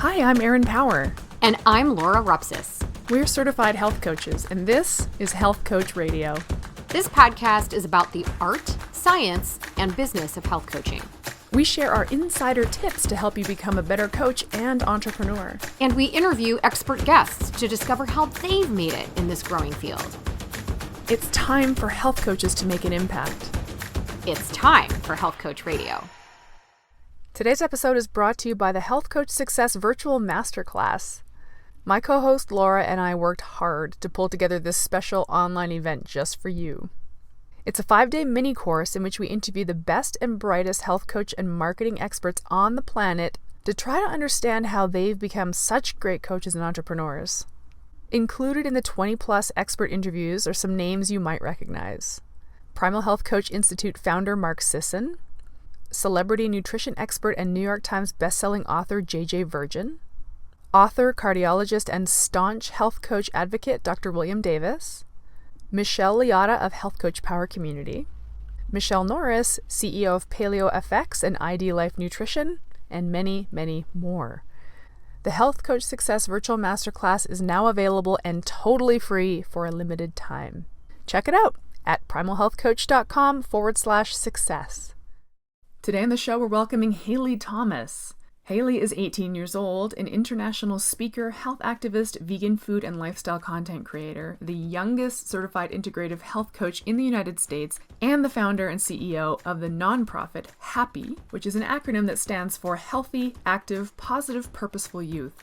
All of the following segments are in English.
Hi, I'm Erin Power. And I'm Laura Rupsis. We're certified health coaches, and this is Health Coach Radio. This podcast is about the art, science, and business of health coaching. We share our insider tips to help you become a better coach and entrepreneur. And we interview expert guests to discover how they've made it in this growing field. It's time for health coaches to make an impact. It's time for Health Coach Radio. Today's episode is brought to you by the Health Coach Success Virtual Masterclass. My co-host Laura and I worked hard to pull together this special online event just for you. It's a 5-day mini course in which we interview the best and brightest health coach and marketing experts on the planet to try to understand how they've become such great coaches and entrepreneurs. Included in the 20-plus expert interviews are some names you might recognize. Primal Health Coach Institute founder Mark Sisson, celebrity nutrition expert and New York Times bestselling author J.J. Virgin, author, cardiologist, and staunch health coach advocate Dr. William Davis, Michelle Liotta of Health Coach Power Community, Michelle Norris, CEO of Paleo FX and ID Life Nutrition, and many, many more. The Health Coach Success Virtual Masterclass is now available and totally free for a limited time. Check it out at primalhealthcoach.com/success. Today on the show, we're welcoming Haile Thomas. Haile is 18 years old, an international speaker, health activist, vegan food and lifestyle content creator, the youngest certified integrative health coach in the United States, and the founder and CEO of the nonprofit HAPPY, which is an acronym that stands for Healthy, Active, Positive, Purposeful Youth.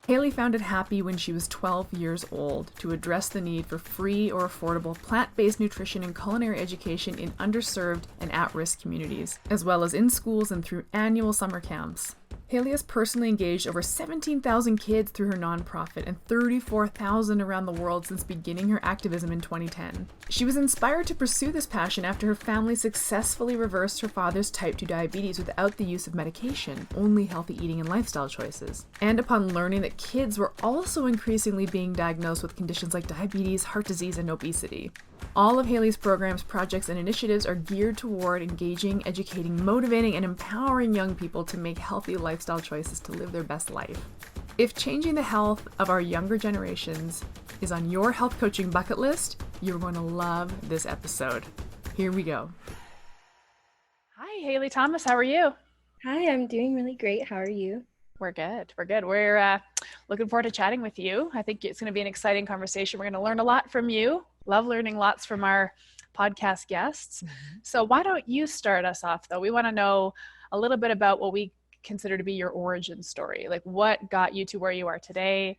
Haile founded HAPPY when she was 12 years old to address the need for free or affordable plant-based nutrition and culinary education in underserved and at-risk communities, as well as in schools and through annual summer camps. Haile has personally engaged over 17,000 kids through her nonprofit and 34,000 around the world since beginning her activism in 2010. She was inspired to pursue this passion after her family successfully reversed her father's type 2 diabetes without the use of medication, only healthy eating and lifestyle choices. And upon learning that kids were also increasingly being diagnosed with conditions like diabetes, heart disease, and obesity. All of Haile's programs, projects, and initiatives are geared toward engaging, educating, motivating, and empowering young people to make healthy lifestyle choices to live their best life. If changing the health of our younger generations is on your health coaching bucket list, you're going to love this episode. Here we go. Hi, Haile Thomas. How are you? Hi, I'm doing really great. How are you? We're good. We're looking forward to chatting with you. I think it's going to be an exciting conversation. We're going to learn a lot from you. Love learning lots from our podcast guests. Mm-hmm. So why don't you start us off, though? We want to know a little bit about what we consider to be your origin story. Like, what got you to where you are today?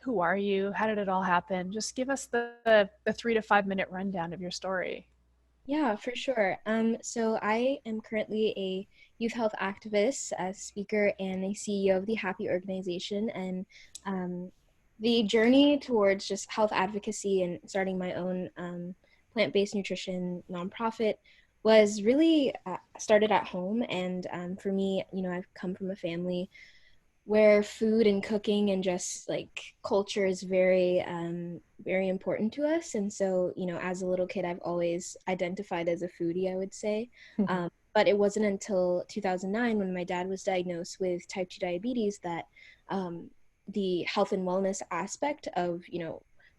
Who are you? How did it all happen? Just give us the 3 to 5 minute rundown of your story. Yeah, for sure. So I am currently a youth health activist, a speaker, and a CEO of the HAPPY organization. And the journey towards just health advocacy and starting my own plant-based nutrition nonprofit was really started at home. And for me, I've come from a family where food and cooking and just like culture is very, very important to us. And so, as a little kid, I've always identified as a foodie, I would say. Mm-hmm. But it wasn't until 2009 when my dad was diagnosed with type 2 diabetes that the health and wellness aspect of,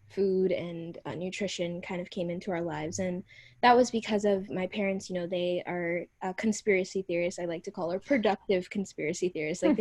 food and nutrition kind of came into our lives. And that was because of my parents. They are conspiracy theorists, I like to call her productive conspiracy theorists. Like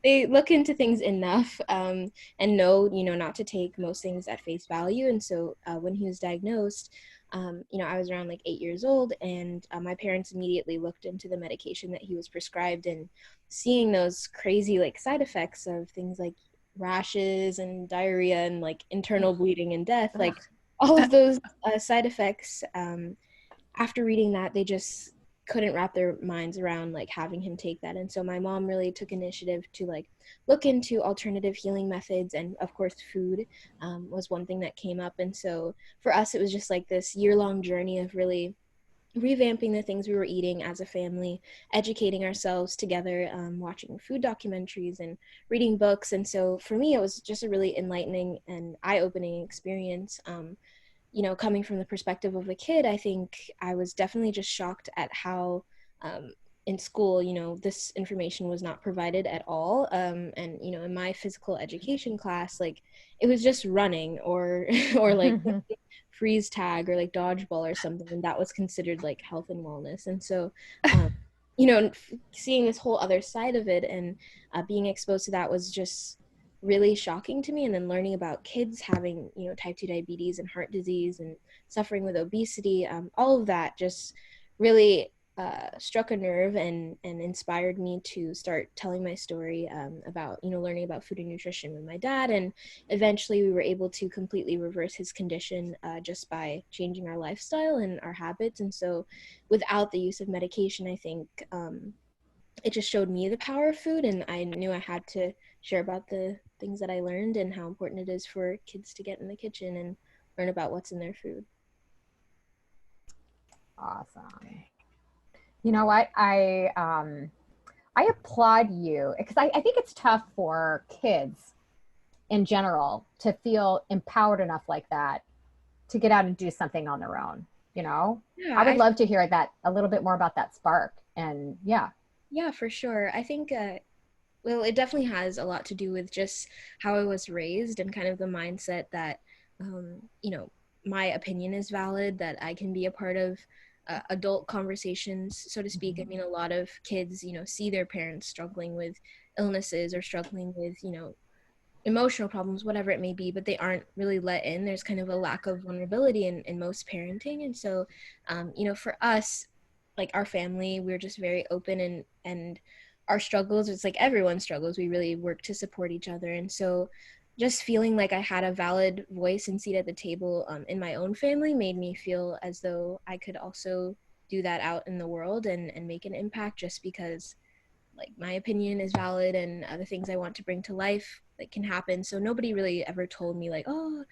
they look into things enough and know, not to take most things at face value. And so when he was diagnosed, I was around like 8 years old, and my parents immediately looked into the medication that he was prescribed, and seeing those crazy like side effects of things like rashes and diarrhea and like internal bleeding and death, like all of those side effects. After reading that, they just couldn't wrap their minds around like having him take that. And so my mom really took initiative to like look into alternative healing methods, and of course food was one thing that came up. And so for us, it was just like this year-long journey of really revamping the things we were eating as a family, educating ourselves together, watching food documentaries and reading books. And so for me, it was just a really enlightening and eye-opening experience. Coming from the perspective of a kid, I think I was definitely just shocked at how in school, this information was not provided at all. And in my physical education class, like it was just running or or like freeze tag or like dodgeball or something, and that was considered like health and wellness. And so um, seeing this whole other side of it and being exposed to that was just really shocking to me. And then learning about kids having type 2 diabetes and heart disease and suffering with obesity, all of that just really struck a nerve and inspired me to start telling my story about learning about food and nutrition with my dad. And eventually we were able to completely reverse his condition just by changing our lifestyle and our habits. And so without the use of medication, I think it just showed me the power of food, and I knew I had to share about the things that I learned and how important it is for kids to get in the kitchen and learn about what's in their food. Awesome. You know what? I applaud you because I think it's tough for kids in general to feel empowered enough like that to get out and do something on their own. Yeah, I would love to hear that a little bit more about that spark. And yeah. Yeah, for sure. I think, well, it definitely has a lot to do with just how I was raised and kind of the mindset that, my opinion is valid, that I can be a part of adult conversations, so to speak. I mean, a lot of kids, see their parents struggling with illnesses or struggling with, emotional problems, whatever it may be, but they aren't really let in. There's kind of a lack of vulnerability in most parenting. And so, for us, like our family, we're just very open and our struggles, it's like everyone's struggles. We really work to support each other. And so just feeling like I had a valid voice and seat at the table in my own family made me feel as though I could also do that out in the world and make an impact, just because like my opinion is valid and the things I want to bring to life like can happen. So nobody really ever told me like, oh,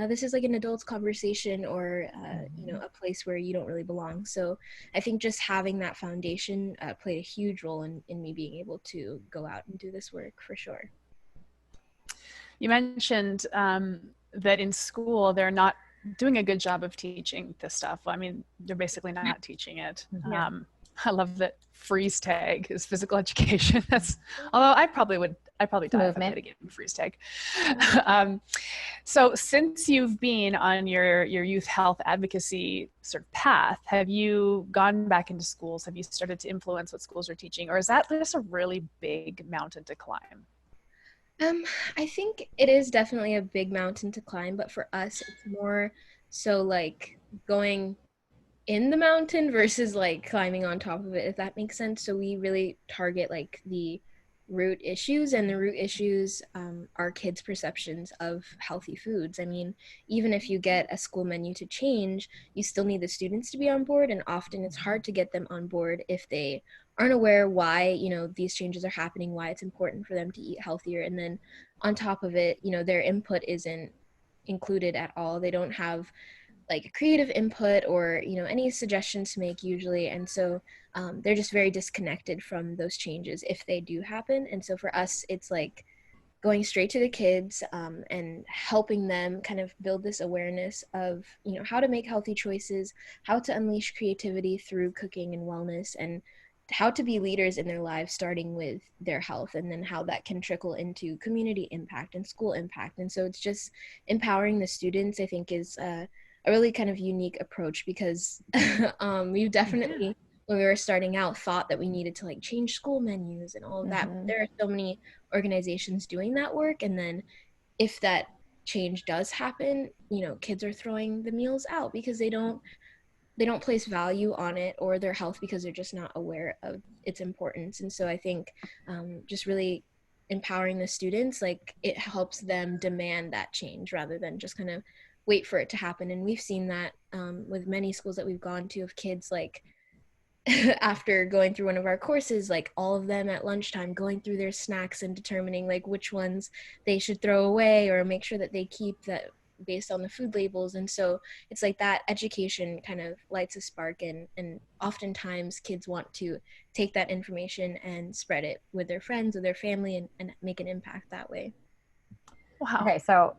this is like an adult's conversation or a place where you don't really belong. So I think just having that foundation played a huge role in me being able to go out and do this work, for sure. You mentioned that in school they're not doing a good job of teaching this stuff. I mean, they're basically not teaching it. Yeah. I love that freeze tag is physical education. That's, although I'd probably die if I had to get a freeze tag. So since you've been on your youth health advocacy sort of path, have you gone back into schools? Have you started to influence what schools are teaching? Or is that just a really big mountain to climb? I think it is definitely a big mountain to climb, but for us, it's more so like going in the mountain versus like climbing on top of it, if that makes sense. So we really target like the root issues, and the root issues are kids' perceptions of healthy foods. I mean, even if you get a school menu to change, you still need the students to be on board, and often it's hard to get them on board if they aren't aware why these changes are happening, why it's important for them to eat healthier. And then on top of it, their input isn't included at all. They don't have like creative input or any suggestions to make usually. And so they're just very disconnected from those changes if they do happen. And so for us, it's like going straight to the kids and helping them kind of build this awareness of how to make healthy choices, how to unleash creativity through cooking and wellness, and how to be leaders in their lives, starting with their health, and then how that can trickle into community impact and school impact. And so it's just empowering the students, I think, is a really kind of unique approach, because we've definitely, when we were starting out, thought that we needed to like change school menus and all of that. There are so many organizations doing that work, and then if that change does happen, kids are throwing the meals out because they don't place value on it or their health because they're just not aware of its importance. And so I think just really empowering the students, like it helps them demand that change rather than just kind of wait for it to happen. And we've seen that with many schools that we've gone to, of kids like after going through one of our courses, like all of them at lunchtime going through their snacks and determining like which ones they should throw away or make sure that they keep, that based on the food labels. And so it's like that education kind of lights a spark, and oftentimes kids want to take that information and spread it with their friends or their family and make an impact that way. Wow. Okay, so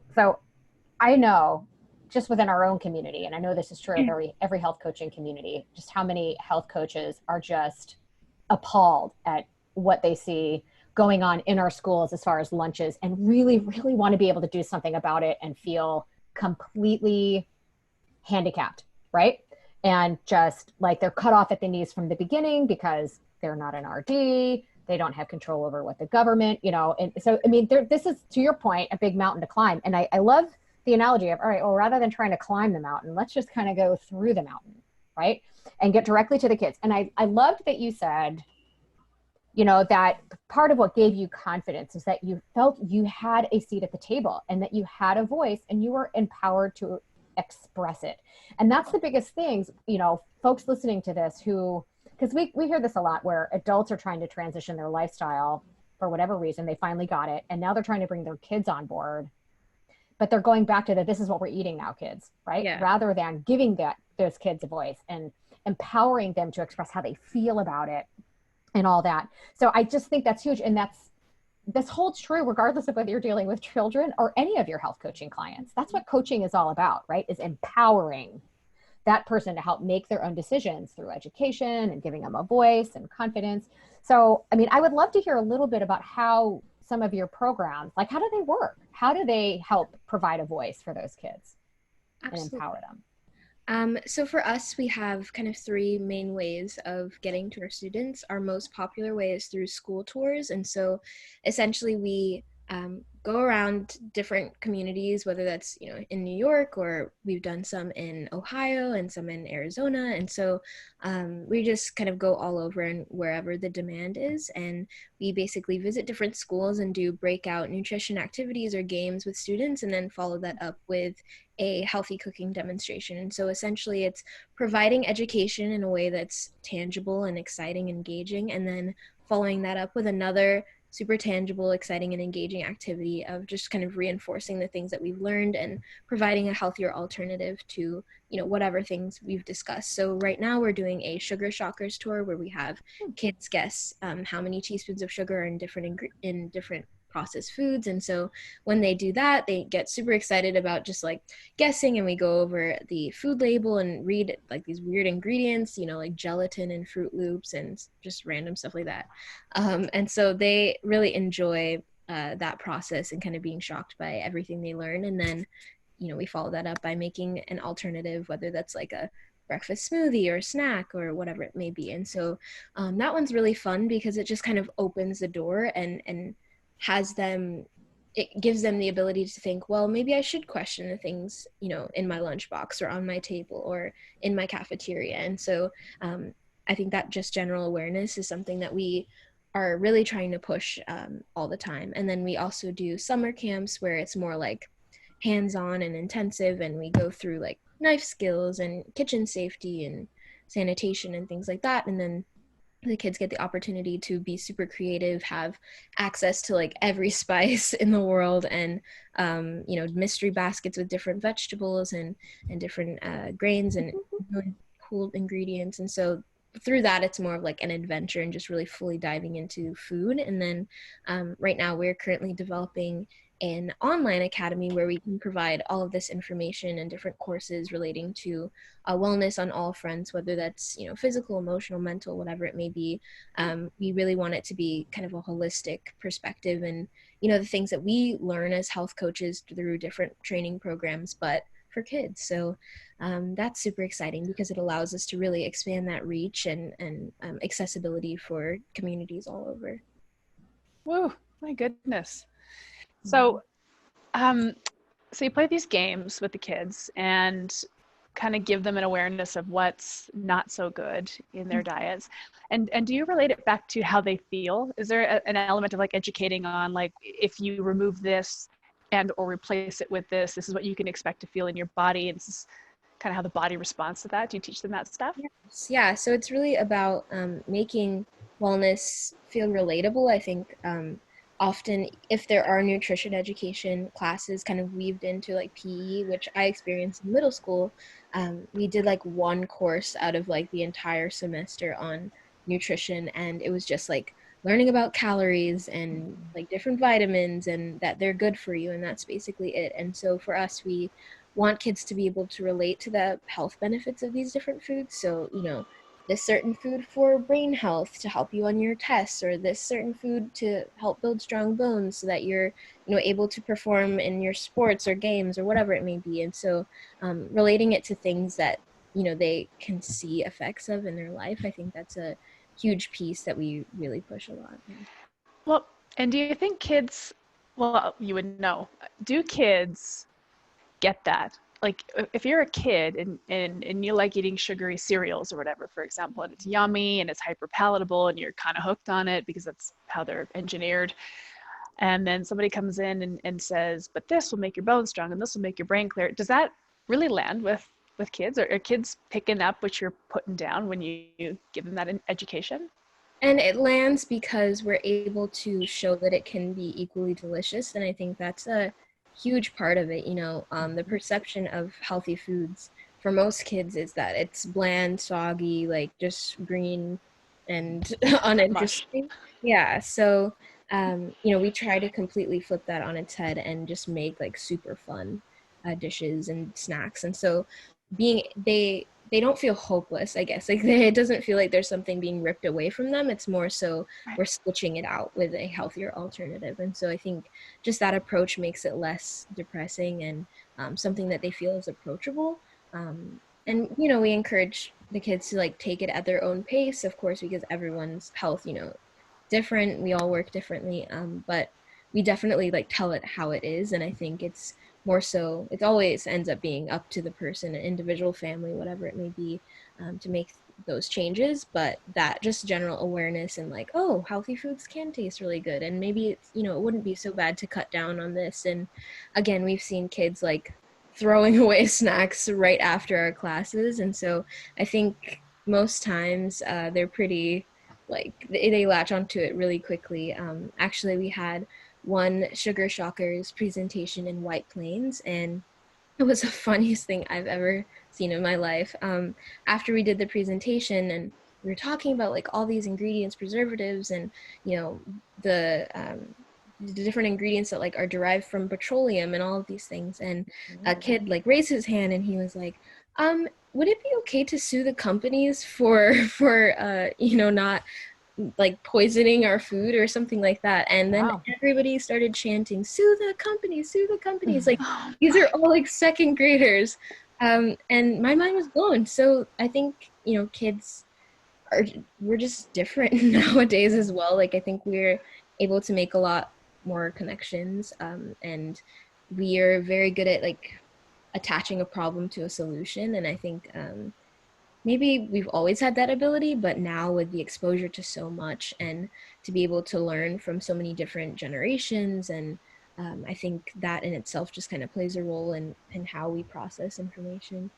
I know just within our own community, and I know this is true of every health coaching community, just how many health coaches are just appalled at what they see going on in our schools as far as lunches, and really, really want to be able to do something about it and feel completely handicapped, right? And just like they're cut off at the knees from the beginning because they're not an RD, they don't have control over what the government, and so, I mean, this is, to your point, a big mountain to climb. And I love the analogy of, all right, well, rather than trying to climb the mountain, let's just kind of go through the mountain, right? And get directly to the kids. And I loved that you said, that part of what gave you confidence is that you felt you had a seat at the table and that you had a voice and you were empowered to express it. And that's the biggest things, folks listening to this who, because we hear this a lot where adults are trying to transition their lifestyle for whatever reason, they finally got it. And now they're trying to bring their kids on board, but they're going back to this is what we're eating now, kids, right? Yeah. Rather than giving those kids a voice and empowering them to express how they feel about it and all that. So I just think that's huge. And this holds true regardless of whether you're dealing with children or any of your health coaching clients. That's what coaching is all about, right? Is empowering that person to help make their own decisions through education and giving them a voice and confidence. So, I mean, I would love to hear a little bit about how some of your programs, like, how do they work? How do they help provide a voice for those kids? Absolutely. And empower them? So for us, we have kind of three main ways of getting to our students. Our most popular way is through school tours. And so essentially we go around different communities, whether that's, in New York, or we've done some in Ohio and some in Arizona. And so we just kind of go all over and wherever the demand is. And we basically visit different schools and do breakout nutrition activities or games with students, and then follow that up with a healthy cooking demonstration. And so essentially it's providing education in a way that's tangible and exciting, engaging, and then following that up with another super tangible, exciting, and engaging activity of just kind of reinforcing the things that we've learned and providing a healthier alternative to, whatever things we've discussed. So right now we're doing a sugar shockers tour where we have kids guess how many teaspoons of sugar are in different processed foods. And so when they do that, they get super excited about just like guessing, and we go over the food label and read like these weird ingredients, like gelatin and Fruit Loops and just random stuff like that. And so they really enjoy that process and kind of being shocked by everything they learn. And then, we follow that up by making an alternative, whether that's like a breakfast smoothie or snack or whatever it may be. And so that one's really fun because it just kind of opens the door and it gives them the ability to think, well, maybe I should question the things, in my lunchbox or on my table or in my cafeteria. And so I think that just general awareness is something that we are really trying to push all the time. And then we also do summer camps where it's more like hands-on and intensive, and we go through like knife skills and kitchen safety and sanitation and things like that. And then the kids get the opportunity to be super creative, have access to like every spice in the world, and mystery baskets with different vegetables and different grains and really cool ingredients. And so through that, it's more of like an adventure and just really fully diving into food. And then right now we're currently developing an online academy where we can provide all of this information and different courses relating to wellness on all fronts, whether that's, physical, emotional, mental, whatever it may be. We really want it to be kind of a holistic perspective and, the things that we learn as health coaches through different training programs, but for kids. So that's super exciting because it allows us to really expand that reach and accessibility for communities all over. Whoa, my goodness. So, so you play these games with the kids and kind of give them an awareness of what's not so good in their diets. And do you relate it back to how they feel? Is there an element of like educating on like, if you remove this and or replace it with this is what you can expect to feel in your body? And this is kind of how the body responds to that. Do you teach them that stuff? Yes. Yeah. So it's really about making wellness feel relatable. I think often if there are nutrition education classes kind of weaved into like PE, which I experienced in middle school, we did like one course out of like the entire semester on nutrition, and it was just like learning about calories and like different vitamins and that they're good for you, and that's basically it. And so for us, we want kids to be able to relate to the health benefits of these different foods. So, this certain food for brain health to help you on your tests, or this certain food to help build strong bones so that you're, able to perform in your sports or games or whatever it may be. And so relating it to things that, they can see effects of in their life, I think that's a huge piece that we really push a lot. Yeah. Well, and do you think kids, well, you would know, do kids get that? Like if you're a kid and you like eating sugary cereals or whatever, for example, and it's yummy and it's hyper palatable and you're kind of hooked on it because that's how they're engineered. And then somebody comes in and says, but this will make your bones strong and this will make your brain clear. Does that really land with kids? Or are kids picking up what you're putting down when you give them that education? And it lands because we're able to show that it can be equally delicious. And I think that's a huge part of it. The perception of healthy foods for most kids is that it's bland, soggy, like just green and uninteresting. Yeah. So, we try to completely flip that on its head and just make like super fun dishes and snacks. And so they don't feel hopeless, I guess. Like it doesn't feel like there's something being ripped away from them. It's more so we're switching it out with a healthier alternative. And so I think just that approach makes it less depressing and something that they feel is approachable. And, we encourage the kids to like take it at their own pace, of course, because everyone's health, different. We all work differently. But we definitely like tell it how it is. And I think it's more so, it always ends up being up to the person, an individual, family, whatever it may be, to make those changes. But that just general awareness and like, oh, healthy foods can taste really good. And maybe it's, it wouldn't be so bad to cut down on this. And again, we've seen kids like throwing away snacks right after our classes. And so I think most times they're pretty, like, they latch onto it really quickly. Actually, we had one Sugar Shockers presentation in White Plains, and it was the funniest thing I've ever seen in my life. After we did the presentation and we were talking about like all these ingredients, preservatives, and the different ingredients that like are derived from petroleum and all of these things, and a kid like raised his hand and he was like, would it be okay to sue the companies for not like poisoning our food or something like that? And then everybody started chanting, sue the companies. Like these are all like second graders. And my mind was blown. So I think, kids we're just different nowadays as well. Like I think we're able to make a lot more connections, and we are very good at like attaching a problem to a solution. And I think maybe we've always had that ability, but now with the exposure to so much and to be able to learn from so many different generations, and I think that in itself just kind of plays a role in how we process information.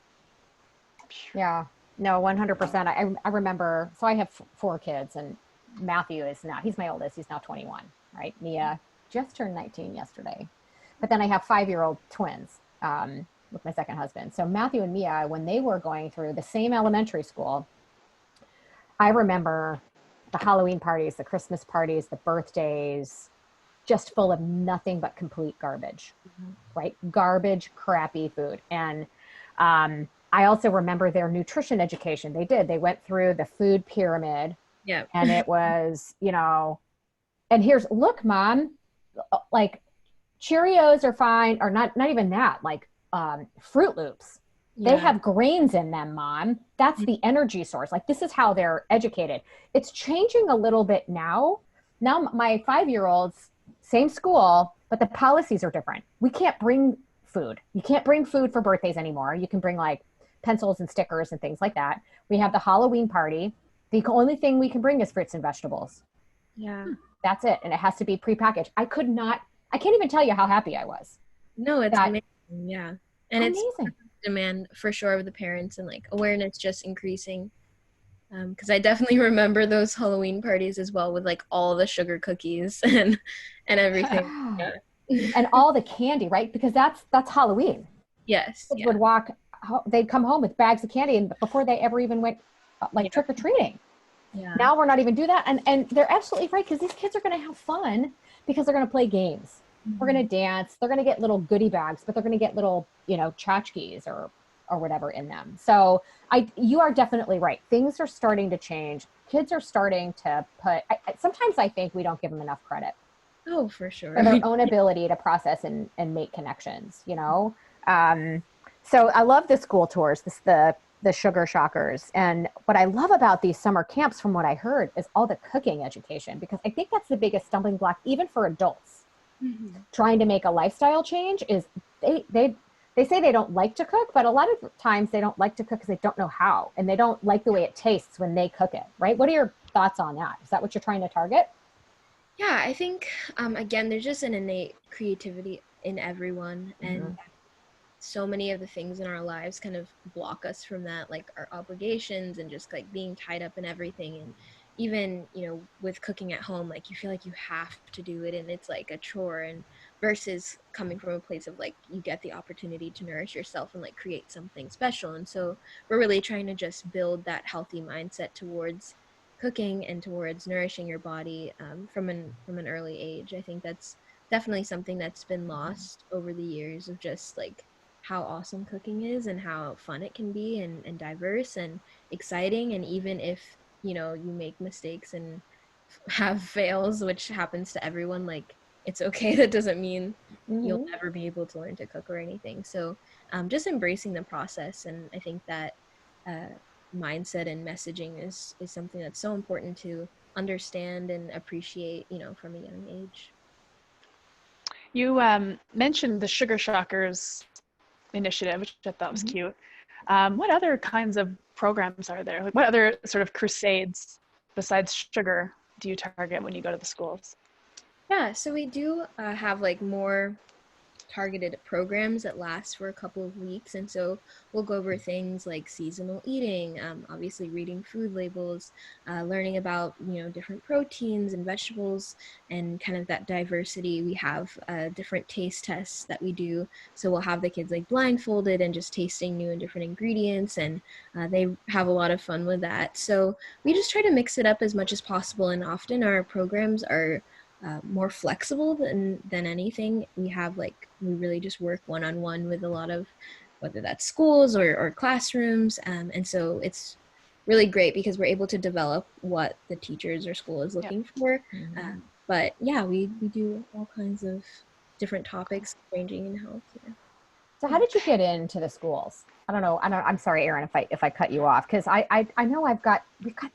Yeah, no, 100%. I remember, so I have 4 kids, and Matthew is now, he's my oldest, he's now 21, right? Mia just turned 19 yesterday. But then I have 5-year-old twins. With my second husband. So Matthew and Mia, when they were going through the same elementary school, I remember the Halloween parties, the Christmas parties, the birthdays, just full of nothing but complete garbage, right? Garbage, crappy food. And I also remember their nutrition education. They went through the food pyramid. Yeah. And it was, and here's, look, Mom, like Cheerios are fine, or not even that, like Fruit Loops. They have grains in them, Mom. That's the energy source. Like, this is how they're educated. It's changing a little bit now. Now my 5-year-olds, same school, but the policies are different. We can't bring food. You can't bring food for birthdays anymore. You can bring like pencils and stickers and things like that. We have the Halloween party. The only thing we can bring is fruits and vegetables. Yeah. That's it. And it has to be prepackaged. I can't even tell you how happy I was. No, it's amazing. Yeah. And amazing. It's demand for sure of the parents, and like awareness just increasing. Because I definitely remember those Halloween parties as well, with like all the sugar cookies and everything. Yeah. And all the candy, right? Because that's Halloween. Yes. Kids would they'd come home with bags of candy, and before they ever even went trick or treating. Yeah. Now we're not even do that, and they're absolutely right, because these kids are going to have fun because they're going to play games. Mm-hmm. We're going to dance. They're going to get little goodie bags, but they're going to get little, tchotchkes or or whatever in them. So you are definitely right. Things are starting to change. Kids are starting to sometimes I think we don't give them enough credit Oh, for sure. for their own ability to process and make connections, you know? So I love the school tours, the sugar shockers. And what I love about these summer camps, from what I heard, is all the cooking education, because I think that's the biggest stumbling block, even for adults trying to make a lifestyle change, is they say they don't like to cook, but a lot of times they don't like to cook because they don't know how, and they don't like the way it tastes when they cook it, right? What are your thoughts on that? Is that what you're trying to target? Yeah, I think, again, there's just an innate creativity in everyone. And so many of the things in our lives kind of block us from that, like our obligations and just like being tied up in everything. And even, you know, with cooking at home, like you feel like you have to do it and it's like a chore, and versus coming from a place of like you get the opportunity to nourish yourself and like create something special. And so we're really trying to just build that healthy mindset towards cooking and towards nourishing your body, from an early age. I think that's definitely something that's been lost over the years, of just like how awesome cooking is and how fun it can be, and diverse and exciting. And even if, you know, you make mistakes and have fails, which happens to everyone, like it's okay. That doesn't mean you'll never be able to learn to cook or anything. So just embracing the process. And I think that mindset and messaging is something that's so important to understand and appreciate, you know, from a young age. You mentioned the Sugar Shockers initiative, which I thought was cute. What other kinds of programs are there? Like, what other sort of crusades besides sugar do you target when you go to the schools? Yeah, so we do have like more targeted programs that last for a couple of weeks. And so we'll go over things like seasonal eating, obviously reading food labels, learning about, you know, different proteins and vegetables, and kind of that diversity. We have different taste tests that we do. So we'll have the kids like blindfolded and just tasting new and different ingredients, and they have a lot of fun with that. So we just try to mix it up as much as possible. And often our programs are more flexible than anything. We really just work one-on-one with a lot of, whether that's schools or classrooms, and so it's really great because we're able to develop what the teachers or school is looking for. But yeah, we do all kinds of different topics ranging in health. So how did you get into the schools? I'm sorry, Erin, if I cut you off, because I know we've got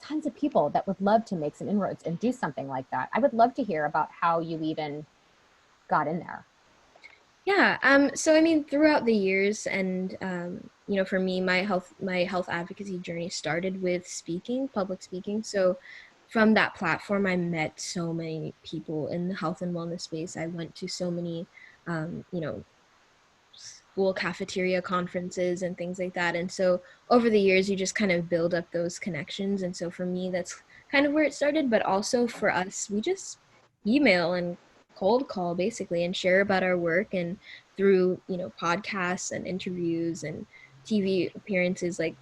tons of people that would love to make some inroads and do something like that. I would love to hear about how you even got in there. Yeah. So I mean, throughout the years, and you know, for me, my health advocacy journey started with public speaking. So from that platform, I met so many people in the health and wellness space. I went to so many, you know, school cafeteria conferences and things like that. And so over the years, you just kind of build up those connections. And so for me, that's kind of where it started. But also for us, we just email and cold call basically and share about our work. And through, you know, podcasts and interviews and TV appearances, like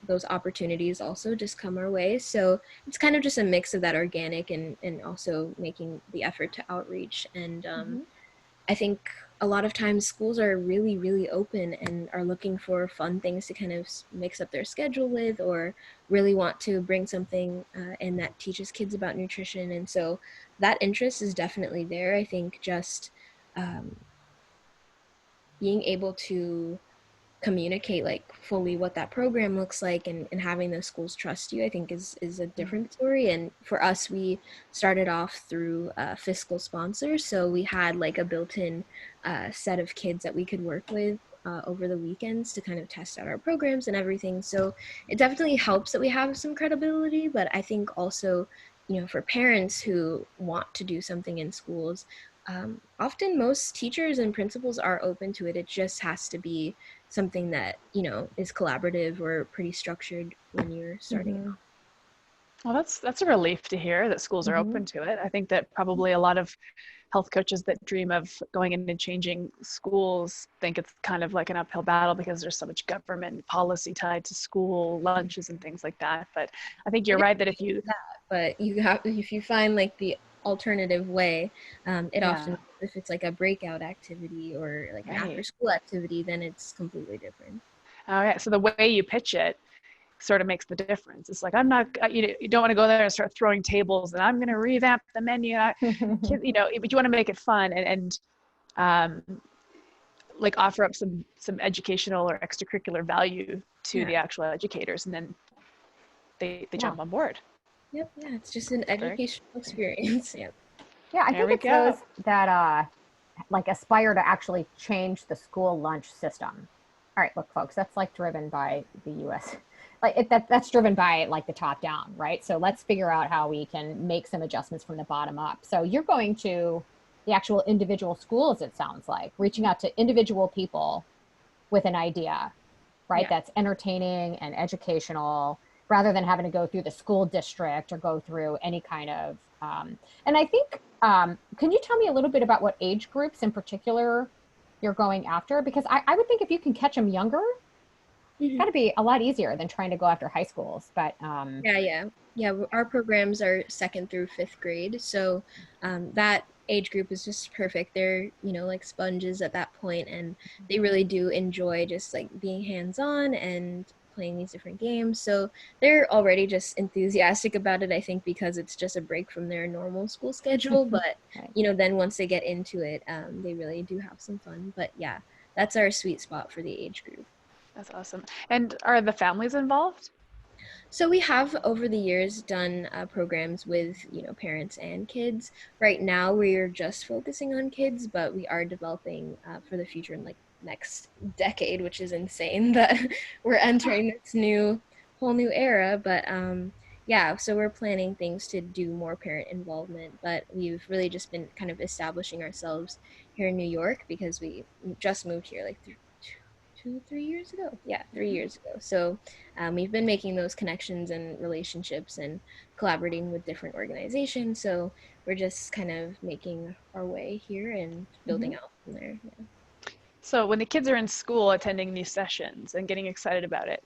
those opportunities also just come our way. So it's kind of just a mix of that organic and also making the effort to outreach. And I think a lot of times schools are really, really open and are looking for fun things to kind of mix up their schedule with, or really want to bring something in that teaches kids about nutrition. And so that interest is definitely there. I think just um, being able to communicate like fully what that program looks like, and having those schools trust you, I think is a different story. And for us, we started off through fiscal sponsors, so we had like a built-in set of kids that we could work with over the weekends to kind of test out our programs and everything. So it definitely helps that we have some credibility. But I think also, you know, for parents who want to do something in schools, often most teachers and principals are open to it. It just has to be something that, you know, is collaborative or pretty structured when you're starting out. Well, that's a relief to hear that schools are open to it. I think that probably a lot of health coaches that dream of going in and changing schools think it's kind of like an uphill battle because there's so much government policy tied to school lunches and things like that. But I think you're right that if you find like the alternative way, it often, if it's like a breakout activity or like an after school activity, then it's completely different. Oh yeah. So the way you pitch it sort of makes the difference. It's like, I'm not, you don't want to go there and start throwing tables and I'm going to revamp the menu. But you want to make it fun and like offer up some educational or extracurricular value to the actual educators, and then they jump on board. Yep. Yeah. It's just an educational experience. Yep. Yeah. I think it's those that like aspire to actually change the school lunch system. All right, look, folks, that's like driven by the U.S. Like that's driven by like the top down, right? So let's figure out how we can make some adjustments from the bottom up. So you're going to the actual individual schools, it sounds like, reaching out to individual people with an idea, right? That's entertaining and educational, rather than having to go through the school district or go through any kind of, and I think, can you tell me a little bit about what age groups in particular you're going after? Because I would think if you can catch them younger, it's got to be a lot easier than trying to go after high schools. But yeah, our programs are 2nd through 5th grade, so that age group is just perfect. They're like sponges at that point, and they really do enjoy just like being hands-on and playing these different games. So they're already just enthusiastic about it, I think, because it's just a break from their normal school schedule. But then once they get into it, they really do have some fun. But yeah, that's our sweet spot for the age group. That's awesome. And are the families involved? So we have over the years done programs with parents and kids. Right now we're just focusing on kids, but we are developing for the future in like next decade, which is insane that we're entering this whole new era. But yeah, so we're planning things to do more parent involvement, but we've really just been kind of establishing ourselves here in New York because we just moved here like 3 years ago. Yeah, 3 years ago. So we've been making those connections and relationships and collaborating with different organizations. So we're just kind of making our way here and building out from there. Yeah. So when the kids are in school attending these sessions and getting excited about it,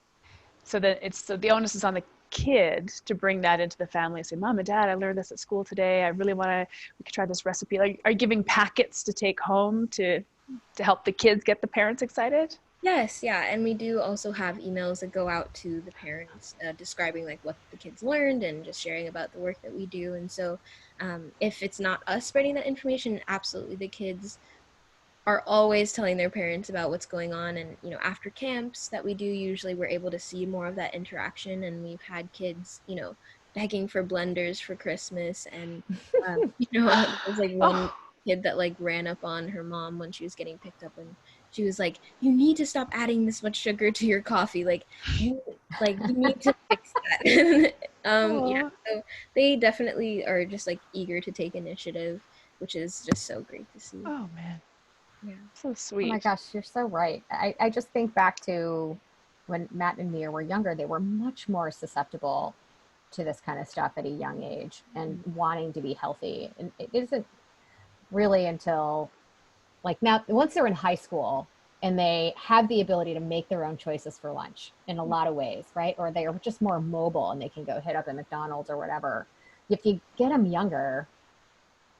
so the onus is on the kid to bring that into the family and say, Mom and Dad, I learned this at school today. I really we could try this recipe. Like, are you giving packets to take home to help the kids get the parents excited? Yes, yeah, and we do also have emails that go out to the parents describing like what the kids learned and just sharing about the work that we do. And so if it's not us spreading that information, absolutely the kids are always telling their parents about what's going on. And after camps that we do, usually we're able to see more of that interaction, and we've had kids begging for blenders for Christmas. And there's like one kid that like ran up on her mom when she was getting picked up, and she was like, you need to stop adding this much sugar to your coffee. You need to fix that. Yeah, so they definitely are just like eager to take initiative, which is just so great to see. Oh man. Yeah. So sweet. Oh my gosh, you're so right. I just think back to when Matt and Mia were younger, they were much more susceptible to this kind of stuff at a young age and wanting to be healthy. And it isn't really until like now, once they're in high school and they have the ability to make their own choices for lunch in a lot of ways, right? Or they are just more mobile and they can go hit up a McDonald's or whatever. If you get them younger,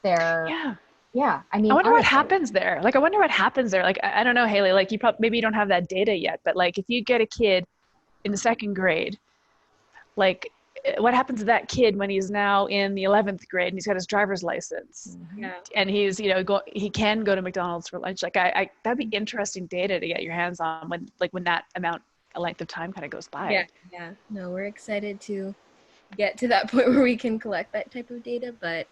they're I mean, I wonder what happens there. Like, I wonder what happens there. Like, I don't know, Haile, like maybe you don't have that data yet, but like if you get a kid in the 2nd grade, like what happens to that kid when he's now in the 11th grade and he's got his driver's license and he's, he can go to McDonald's for lunch. Like that'd be interesting data to get your hands on when that length of time kind of goes by. Yeah. No, we're excited to get to that point where we can collect that type of data. But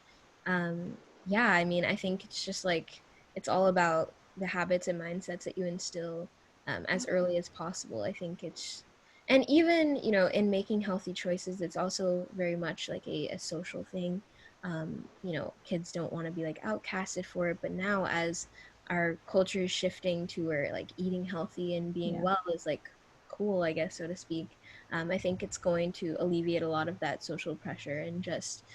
yeah, I mean, I think it's just like, it's all about the habits and mindsets that you instill as early as possible. I think and even, in making healthy choices, it's also very much like a social thing. Kids don't want to be like outcasted for it, but now as our culture is shifting to where like eating healthy and being well is like cool, I guess, so to speak. I think it's going to alleviate a lot of that social pressure and just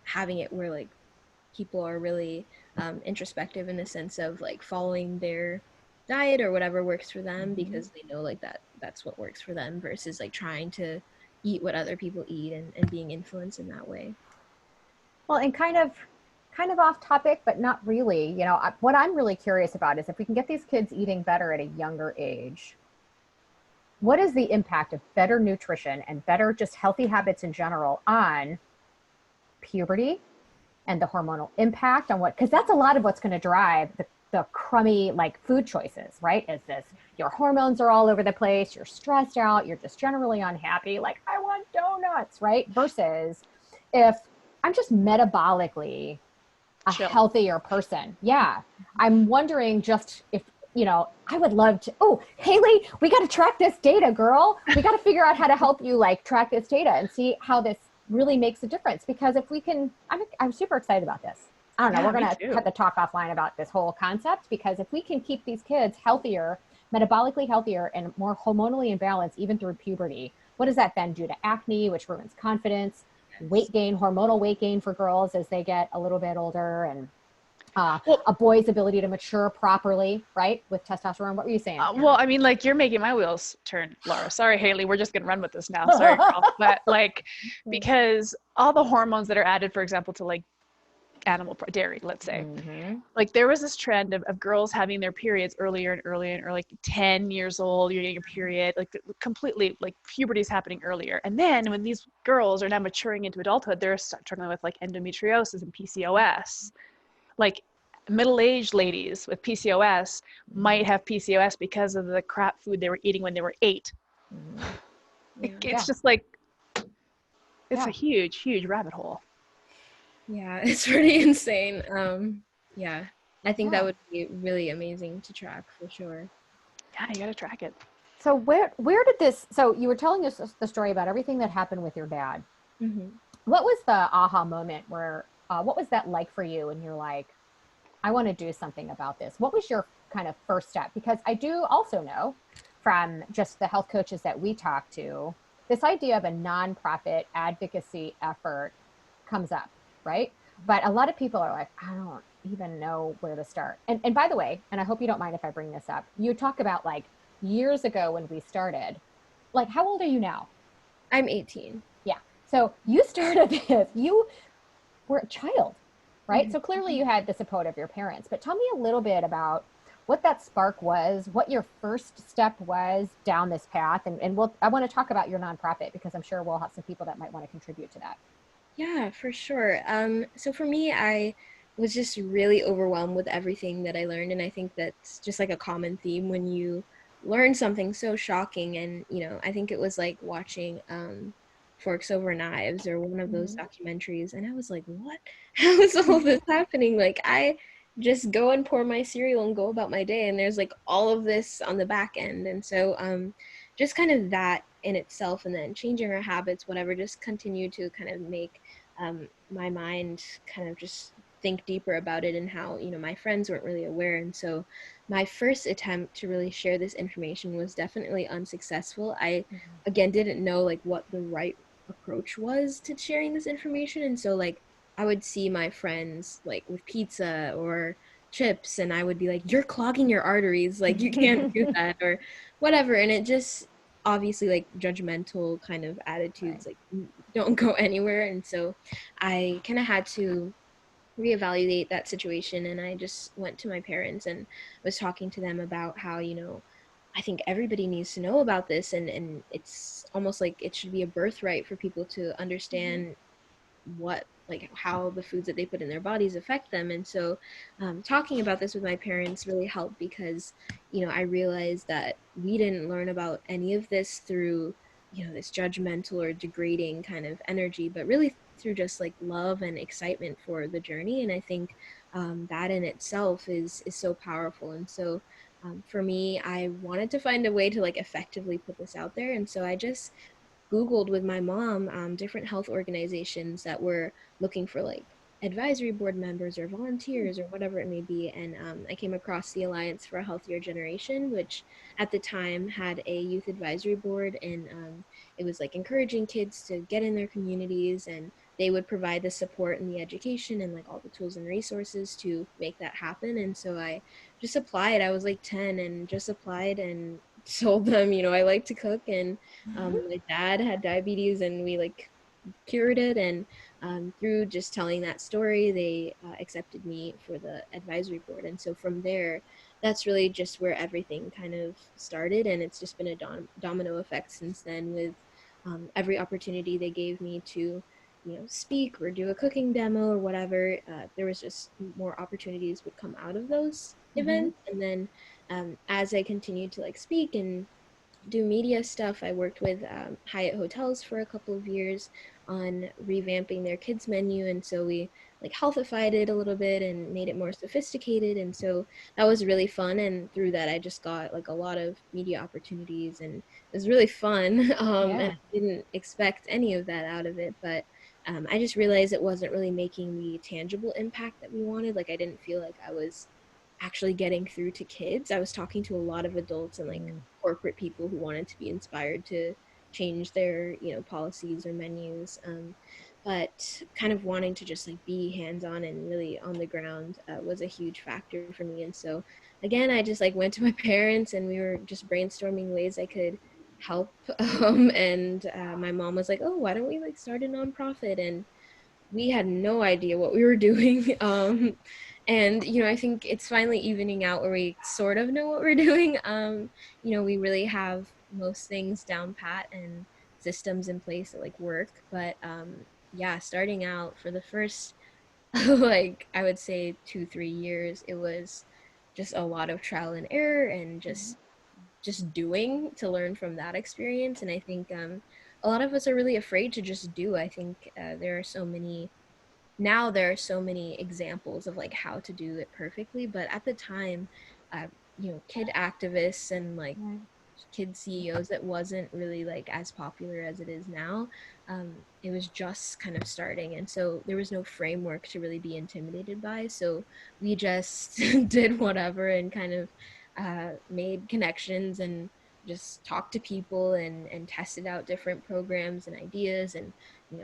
having it where like people are really introspective in the sense of like following their diet or whatever works for them because they know like that's what works for them versus like trying to eat what other people eat and being influenced in that way. Well, and kind of off topic, but not really. What I'm really curious about is if we can get these kids eating better at a younger age, what is the impact of better nutrition and better just healthy habits in general on puberty and the hormonal impact on what, because that's a lot of what's going to drive the crummy like food choices, right? Is this your hormones are all over the place, you're stressed out, you're just generally unhappy, like I want donuts, right? Versus if I'm just metabolically a Chill. healthier person. Yeah. I'm wondering just if, I would love to, oh, Haile, we got to track this data, girl. We got to figure out how to help you like track this data and see how this really makes a difference. Because if we can, I'm super excited about this. I don't know. Yeah, We're going me to too. cut the talk offline about this whole concept, because if we can keep these kids healthier, metabolically healthier and more hormonally in balance, even through puberty, what does that then do to acne, which ruins confidence, weight gain, hormonal weight gain for girls as they get a little bit older, and a boy's ability to mature properly, right? With testosterone. What were you saying? Well, I mean, like you're making my wheels turn, Laura. Sorry, Haile. We're just gonna run with this now. Sorry, girl. But like, because all the hormones that are added, for example, to like animal dairy, let's say, like there was this trend of girls having their periods earlier and earlier and early, like 10 years old, you're getting your period, like completely like puberty is happening earlier. And then when these girls are now maturing into adulthood, they're struggling with like endometriosis and PCOS. Like middle-aged ladies with PCOS might have PCOS because of the crap food they were eating when they were 8. It's just like, it's a huge, huge rabbit hole. Yeah, it's pretty insane. Yeah, I think that would be really amazing to track for sure. Yeah, you got to track it. So where did this, so you were telling us the story about everything that happened with your dad. What was the aha moment where, what was that like for you? And you're like, I want to do something about this. What was your kind of first step? Because I do also know from just the health coaches that we talk to, this idea of a nonprofit advocacy effort comes up, right? But a lot of people are like, I don't even know where to start. And by the way, and I hope you don't mind if I bring this up, you talk about like years ago when we started, like how old are you now? I'm 18. Yeah. So you started this, you were a child, right? So clearly you had the support of your parents, but tell me a little bit about what that spark was, what your first step was down this path. And I want to talk about your nonprofit, because I'm sure we'll have some people that might want to contribute to that. Yeah, for sure. So for me, I was just really overwhelmed with everything that I learned. And I think that's just like a common theme when you learn something so shocking. And, I think it was like watching Forks Over Knives or one of those documentaries. And I was like, what? How is all this happening? Like, I just go and pour my cereal and go about my day. And there's like all of this on the back end. And so just kind of that in itself, and then changing our habits, whatever, just continue to kind of make my mind kind of just think deeper about it, and how my friends weren't really aware. And so my first attempt to really share this information was definitely unsuccessful. I again didn't know like what the right approach was to sharing this information, and so like I would see my friends like with pizza or chips, and I would be like, you're clogging your arteries, like you can't do that, or whatever. And it just obviously like judgmental kind of attitudes, like don't go anywhere. And so I kind of had to reevaluate that situation, and I just went to my parents and was talking to them about how I think everybody needs to know about this, and it's almost like it should be a birthright for people to understand what, like how the foods that they put in their bodies affect them. And so talking about this with my parents really helped, because I realized that we didn't learn about any of this through this judgmental or degrading kind of energy, but really through just like love and excitement for the journey. And I think that in itself is so powerful. And so for me, I wanted to find a way to like effectively put this out there, and so I just Googled with my mom different health organizations that were looking for like advisory board members or volunteers or whatever it may be. And I came across the Alliance for a Healthier Generation, which at the time had a youth advisory board. And it was like encouraging kids to get in their communities, and they would provide the support and the education and like all the tools and resources to make that happen. And so I just applied. I was like 10 and just applied and told them, I like to cook, and my dad had diabetes and we like cured it. And through just telling that story, they accepted me for the advisory board. And so from there, that's really just where everything kind of started. And it's just been a domino effect since then, with every opportunity they gave me to, speak or do a cooking demo or whatever. There was just more opportunities would come out of those events. And then as I continued to like speak and do media stuff, I worked with Hyatt Hotels for a couple of years on revamping their kids menu, and so we like healthified it a little bit and made it more sophisticated, and so that was really fun. And through that, I just got like a lot of media opportunities, and it was really fun. And I didn't expect any of that out of it, but I just realized it wasn't really making the tangible impact that we wanted. Like I didn't feel like I was actually getting through to kids. I was talking to a lot of adults and like corporate people who wanted to be inspired to change their, policies or menus. But kind of wanting to just like be hands-on and really on the ground was a huge factor for me. And so again, I just like went to my parents and we were just brainstorming ways I could help. And my mom was like, oh, why don't we like start a nonprofit? And we had no idea what we were doing. And I think it's finally evening out where we sort of know what we're doing. We really have most things down pat and systems in place that like work. But yeah, starting out for the first like I would say 2-3 years, it was just a lot of trial and error and just doing to learn from that experience. And I think a lot of us are really afraid to just do. I think there are so many examples of like how to do it perfectly, but at the time, kid activists and like kid CEOs, that wasn't really like as popular as it is now. It was just kind of starting, and so there was no framework to really be intimidated by. So we just did whatever and kind of made connections and just talked to people and tested out different programs and ideas. And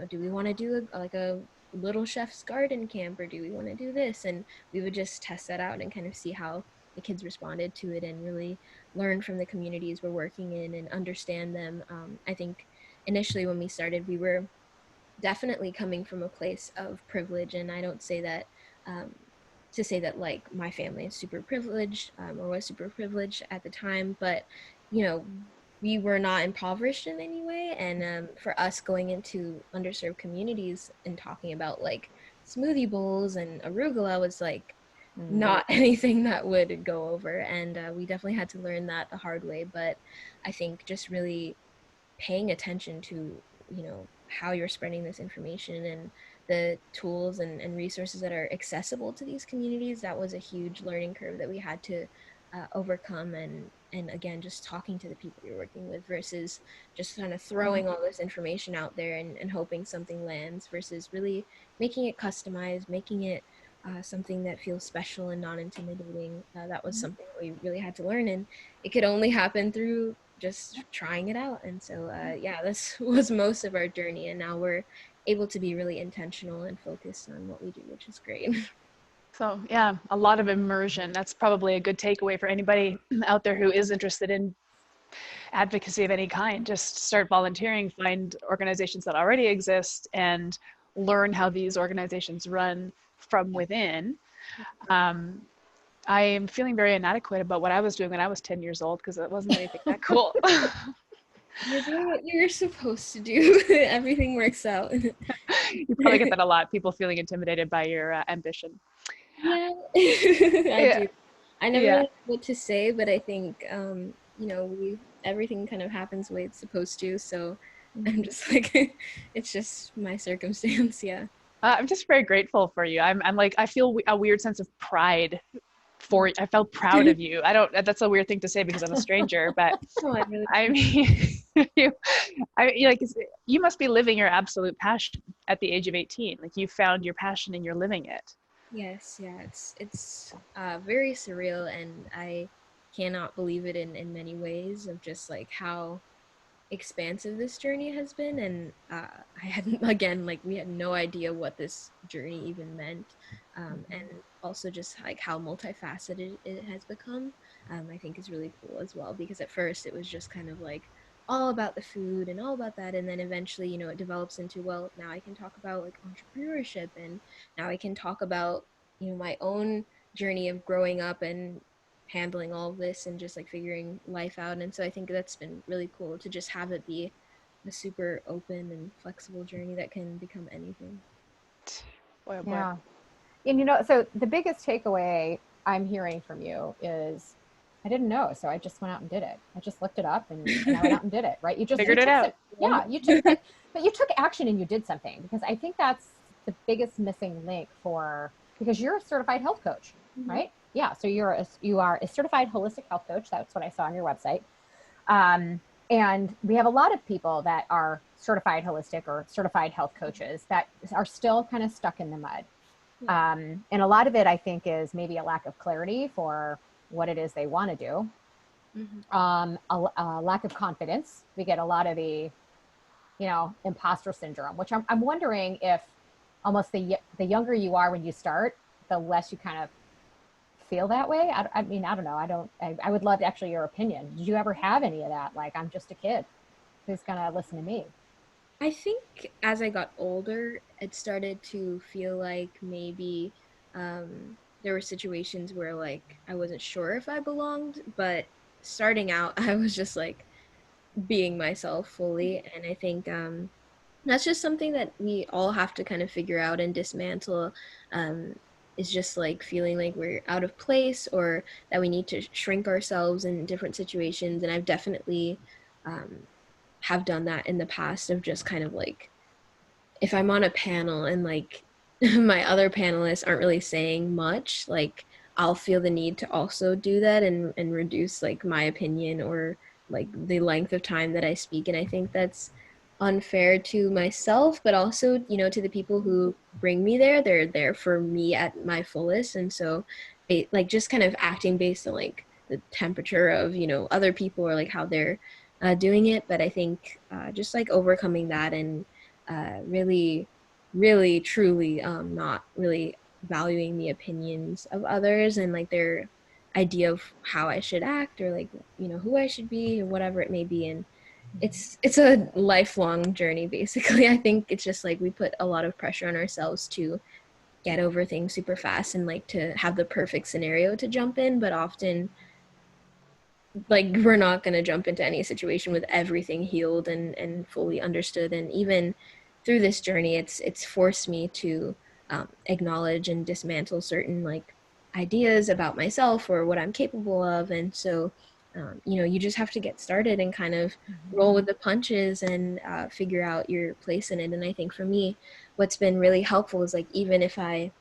do we want to do like a little chef's garden camp, or do we want to do this? And we would just test that out and kind of see how the kids responded to it and really learn from the communities we're working in and understand them. I think initially when we started, we were definitely coming from a place of privilege, and I don't say that um, to say that like my family is super privileged or was super privileged at the time, but you know we were not impoverished in any way. And for us going into underserved communities and talking about like smoothie bowls and arugula was like not anything that would go over. And we definitely had to learn that the hard way. But I think just really paying attention to how you're spreading this information and the tools and resources that are accessible to these communities, that was a huge learning curve that we had to overcome. And again, just talking to the people you're working with versus just kind of throwing all this information out there and hoping something lands, versus really making it customized, making it something that feels special and non-intimidating. That was something that we really had to learn, and it could only happen through just trying it out. And so yeah, this was most of our journey, and now we're able to be really intentional and focused on what we do, which is great. So yeah, a lot of immersion. That's probably a good takeaway for anybody out there who is interested in advocacy of any kind. Just start volunteering, find organizations that already exist, and learn how these organizations run from within. I am feeling very inadequate about what I was doing when I was 10 years old, because it wasn't anything that cool. You're doing what you're supposed to do. Everything works out. You probably get that a lot, people feeling intimidated by your ambition. Yeah, I do. I never Yeah. know what to say, but I think we everything kind of happens the way it's supposed to. So I'm just like, it's just my circumstance. Yeah. I'm just very grateful for you. I'm like, I feel a weird sense of pride I felt proud of you. That's a weird thing to say because I'm a stranger, but Oh, I really. I mean, you must be living your absolute passion at the age of 18. Like you found your passion and you're living it. Yes, yeah, it's very surreal, and I cannot believe it in many ways, of just like how expansive this journey has been. And I hadn't again, like we had no idea what this journey even meant. And also just like how multifaceted it has become, I think is really cool as well, because at first it was just kind of like, all about the food and all about that. And then eventually, you know, it develops into, well, now I can talk about like entrepreneurship, and now I can talk about, you know, my own journey of growing up and handling all of this and just like figuring life out. And so I think that's been really cool to just have it be a super open and flexible journey that can become anything. Boy, oh boy. Yeah. And you know, so the biggest takeaway I'm hearing from you is I didn't know, so I just went out and did it. I just looked it up and I went out and did it, right? You just Figured it out. yeah, you took but you took action and you did something, because I think that's the biggest missing link for, because you're a certified health coach, right? Yeah, so you are a certified holistic health coach. That's what I saw on your website. And we have a lot of people that are certified holistic or certified health coaches that are still kind of stuck in the mud. And a lot of it, I think, is maybe a lack of clarity for what it is they want to do. A lack of confidence. We get a lot of the, you know, imposter syndrome, which I'm wondering if almost the younger you are when you start, the less you kind of feel that way. I mean, I don't know. I would love actually your opinion. Did you ever have any of that? Like, I'm just a kid who's going to listen to me. I think as I got older, it started to feel like maybe there were situations where like I wasn't sure if I belonged, but starting out, I was just like being myself fully. And I think that's just something that we all have to kind of figure out and dismantle. Is just like feeling like we're out of place, or that we need to shrink ourselves in different situations. And I've definitely um, have done that in the past, of just kind of like, if I'm on a panel and like my other panelists aren't really saying much, like I'll feel the need to also do that and reduce like my opinion or like the length of time that I speak. And I think that's unfair to myself, but also, you know, to the people who bring me there. They're there for me at my fullest. And so like just kind of acting based on like the temperature of, you know, other people, or like how they're doing it. But I think just like overcoming that and really, really, truly not really valuing the opinions of others and like their idea of how I should act, or like, you know, who I should be, or whatever it may be. And it's a lifelong journey, basically. I think it's just like we put a lot of pressure on ourselves to get over things super fast and like to have the perfect scenario to jump in, but often like we're not going to jump into any situation with everything healed and fully understood. And even through this journey, it's forced me to acknowledge and dismantle certain like ideas about myself or what I'm capable of. And so you know, you just have to get started and kind of roll with the punches and figure out your place in it. And I think for me, what's been really helpful is like, even if I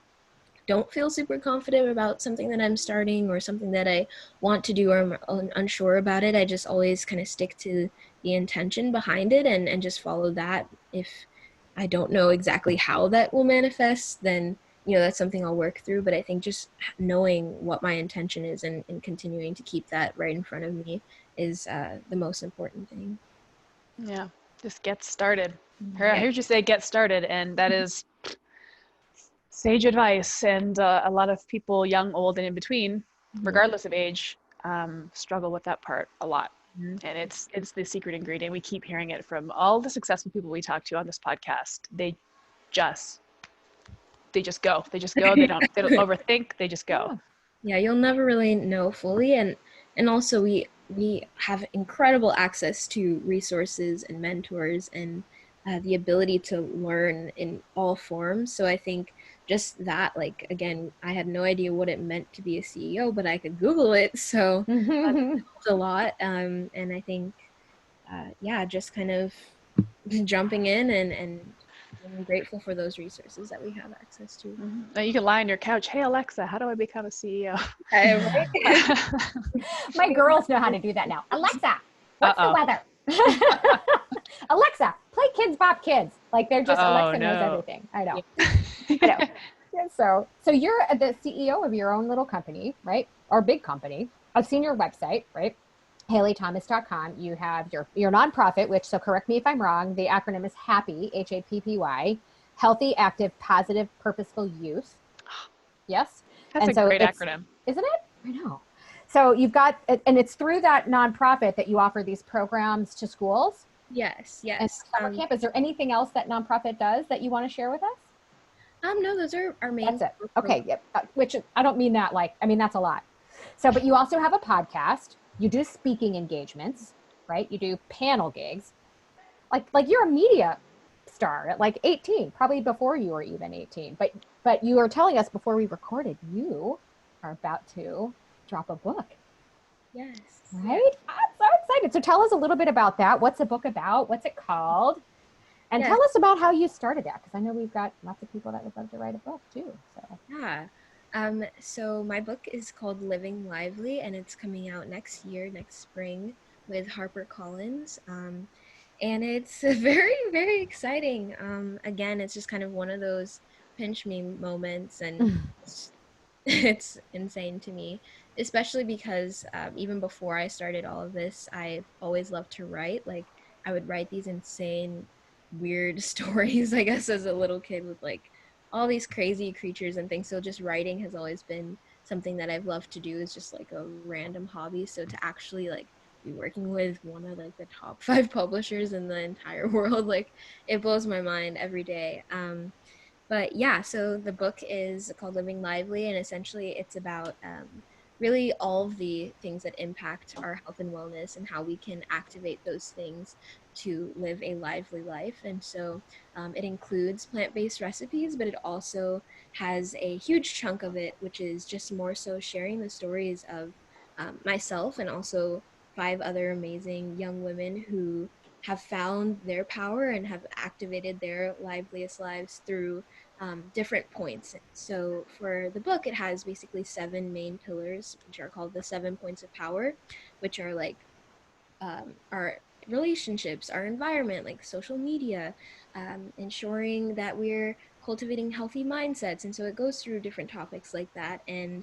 don't feel super confident about something that I'm starting or something that I want to do, or I'm unsure about it, I just always kind of stick to the intention behind it and just follow that. If I don't know exactly how that will manifest, then, you know, that's something I'll work through. But I think just knowing what my intention is and continuing to keep that right in front of me is the most important thing. Yeah, just get started. I heard you say get started, and that is sage advice. And a lot of people, young, old, and in between, regardless of age, struggle with that part a lot. And it's the secret ingredient. We keep hearing it from all the successful people we talk to on this podcast. They just go. They just go. They don't overthink. They just go. Yeah, you'll never really know fully. And also we have incredible access to resources and mentors and the ability to learn in all forms. So I think just that, like, again, I had no idea what it meant to be a CEO, but I could Google it. So that helped a lot. And I think, yeah, just kind of jumping in and I'm grateful for those resources that we have access to. Now you can lie on your couch. Hey Alexa, how do I become a CEO? Right? My girls know how to do that now. Alexa, what's the weather? Alexa, play Kids Bop Kids. Like, they're just, Alexa knows everything. I know. I know. Yeah, so you're the CEO of your own little company, right? Or big company. I've seen your website, right? HaileThomas.com. You have your nonprofit, which, so correct me if I'm wrong, the acronym is HAPPY, HAPPY, Healthy, Active, Positive, Purposeful Youth. Yes? That's a great acronym. Isn't it? I know. So you've got, and it's through that nonprofit that you offer these programs to schools Yes, and yes. summer camp. Is there anything else that nonprofit does that you want to share with us? No, those are our main. That's it. Okay. Yep. Which I don't mean that like, I mean, that's a lot. So, but you also have a podcast. You do speaking engagements, right? You do panel gigs. Like you're a media star at like 18, probably before you were even 18. But you were telling us before we recorded, you are about to drop a book. Yes. Right? I'm so excited. So tell us a little bit about that. What's the book about? What's it called? And tell us about how you started that, because I know we've got lots of people that would love to write a book too. So Yeah. So my book is called Living Lively, and it's coming out next year, next spring, with HarperCollins. And it's very, very exciting. Again, it's just kind of one of those pinch me moments, and it's insane to me, especially because even before I started all of this, I've always loved to write. Like, I would write these insane, weird stories, I guess, as a little kid with like all these crazy creatures and things. So just writing has always been something that I've loved to do, is just like a random hobby. So to actually like be working with one of like the top 5 publishers in the entire world, like it blows my mind every day. But yeah, so the book is called Living Lively, and essentially it's about really all of the things that impact our health and wellness and how we can activate those things to live a lively life. And so it includes plant-based recipes, but it also has a huge chunk of it, which is just more so sharing the stories of myself and also 5 other amazing young women who have found their power and have activated their liveliest lives through different points. So for the book, it has basically 7 main pillars, which are called the 7 points of power, which are like our relationships, our environment, like social media, ensuring that we're cultivating healthy mindsets. And so it goes through different topics like that. And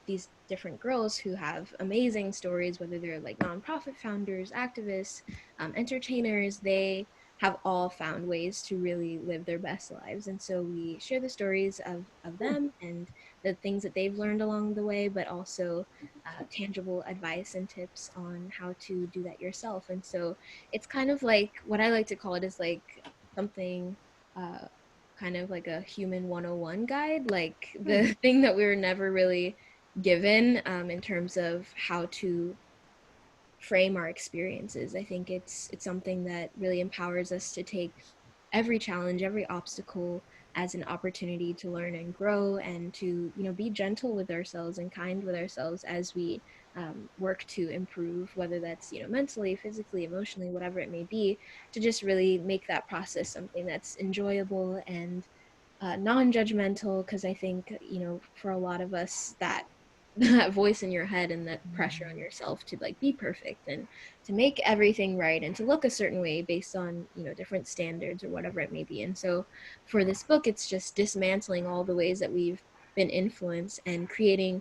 these different girls who have amazing stories, whether they're like nonprofit founders, activists, entertainers, they have all found ways to really live their best lives. And so we share the stories of them and the things that they've learned along the way, but also tangible advice and tips on how to do that yourself. And so it's kind of like, what I like to call it is like something kind of like a human 101 guide, like the thing that we were never really given in terms of how to frame our experiences. I think it's something that really empowers us to take every challenge, every obstacle as an opportunity to learn and grow, and to, you know, be gentle with ourselves and kind with ourselves as we work to improve, whether that's, you know, mentally, physically, emotionally, whatever it may be, to just really make that process something that's enjoyable and non-judgmental. Because I think, you know, for a lot of us, that that voice in your head and that pressure on yourself to like be perfect and to make everything right and to look a certain way based on, you know, different standards or whatever it may be. And so for this book, it's just dismantling all the ways that we've been influenced and creating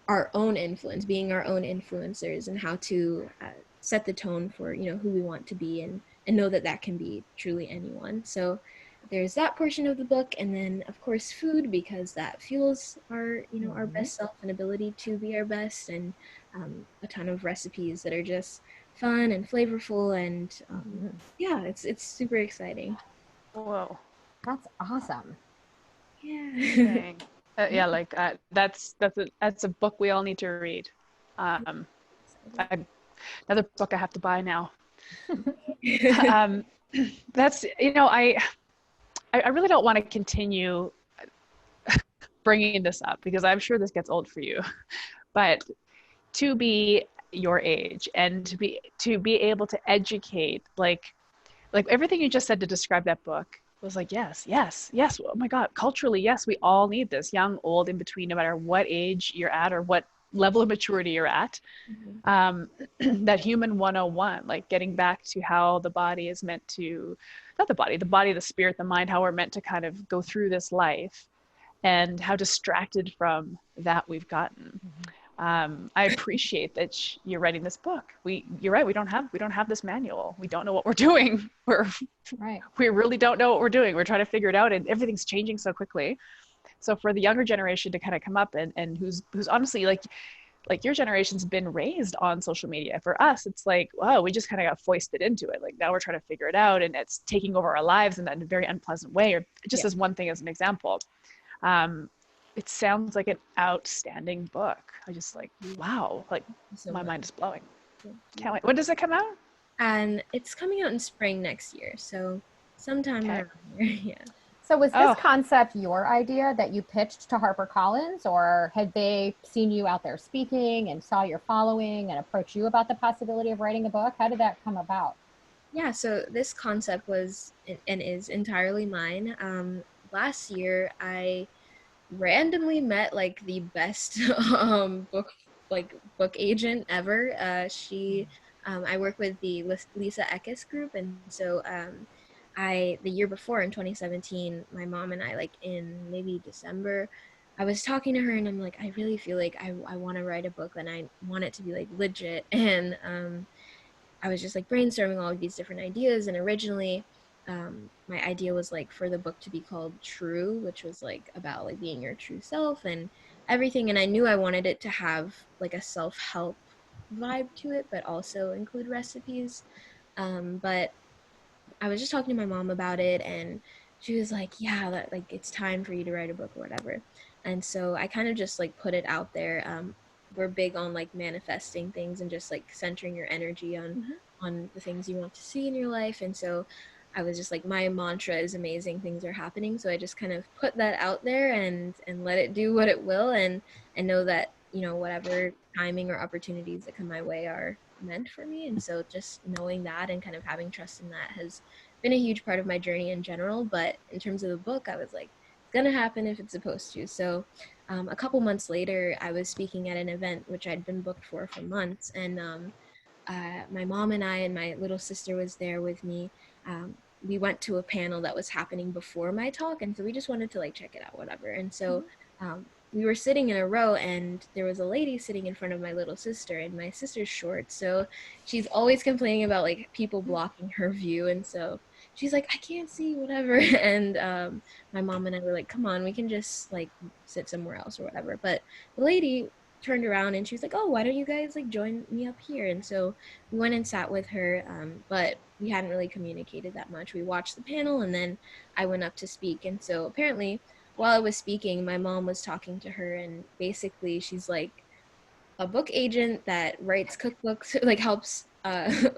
our own influence, being our own influencers, and how to set the tone for, you know, who we want to be, and know that that can be truly anyone. So there's that portion of the book, and then of course food, because that fuels our, you know, our best self and ability to be our best, and a ton of recipes that are just fun and flavorful, and yeah, it's super exciting. Whoa. that's awesome. Yeah. Dang. Yeah, like that's a book we all need to read. Um, another book I have to buy now. um, that's, you know, I really don't want to continue bringing this up because I'm sure this gets old for you, but to be your age and to be able to educate, like everything you just said to describe that book was like, yes, yes, yes. Oh my God. Culturally, yes, we all need this, young, old, in between, no matter what age you're at or what level of maturity you're at. That human 101, like getting back to how the body is meant to, not the body, the spirit, the mind, how we're meant to kind of go through this life, and how distracted from that we've gotten. I appreciate that you're writing this book. You're right. We don't have this manual. We don't know what we're doing. Right. We really don't know what we're doing. We're trying to figure it out, and everything's changing so quickly. So for the younger generation to kind of come up and who's honestly like, like your generation's been raised on social media. For us, it's like, wow, we just kind of got foisted into it. Like now we're trying to figure it out, and it's taking over our lives in that very unpleasant way. Or just as one thing, as an example, it sounds like an outstanding book. I just like, wow, like my mind is blowing. Can't wait. When does it come out? And it's coming out in spring next year, so sometime around here. Yeah. So was this concept your idea that you pitched to HarperCollins, or had they seen you out there speaking and saw your following and approached you about the possibility of writing a book? How did that come about? Yeah, so this concept was and is entirely mine. Last year, I randomly met like the best book agent ever. I work with the Lisa Eckes group, and so I the year before in 2017, my mom and I, like in maybe December, I was talking to her and I'm like, I really feel like I want to write a book and I want it to be like legit. And I was just like brainstorming all of these different ideas. And originally, my idea was like for the book to be called True, which was like about like being your true self and everything. And I knew I wanted it to have like a self-help vibe to it, but also include recipes. But I was just talking to my mom about it, and she was like, yeah, that, like it's time for you to write a book or whatever. And so I kind of just like put it out there. We're big on like manifesting things and just like centering your energy on the things you want to see in your life. And so I was just like, my mantra is amazing things are happening. So I just kind of put that out there and let it do what it will, and know that, you know, whatever timing or opportunities that come my way are meant for me. And so just knowing that and kind of having trust in that has been a huge part of my journey in general. But in terms of the book, I was like, it's gonna happen if it's supposed to. So a couple months later, I was speaking at an event which I'd been booked for months, and my mom and I and my little sister was there with me. We went to a panel that was happening before my talk, and so we just wanted to like check it out, whatever. And so we were sitting in a row, and there was a lady sitting in front of my little sister, and my sister's short, so she's always complaining about like people blocking her view. And so she's like, I can't see, whatever. And my mom and I were like, come on, we can just like sit somewhere else or whatever. But the lady turned around and she was like, oh, why don't you guys like join me up here? And so we went and sat with her, but we hadn't really communicated that much. We watched the panel, and then I went up to speak. And so apparently while I was speaking, my mom was talking to her, and basically she's like a book agent that writes cookbooks, like helps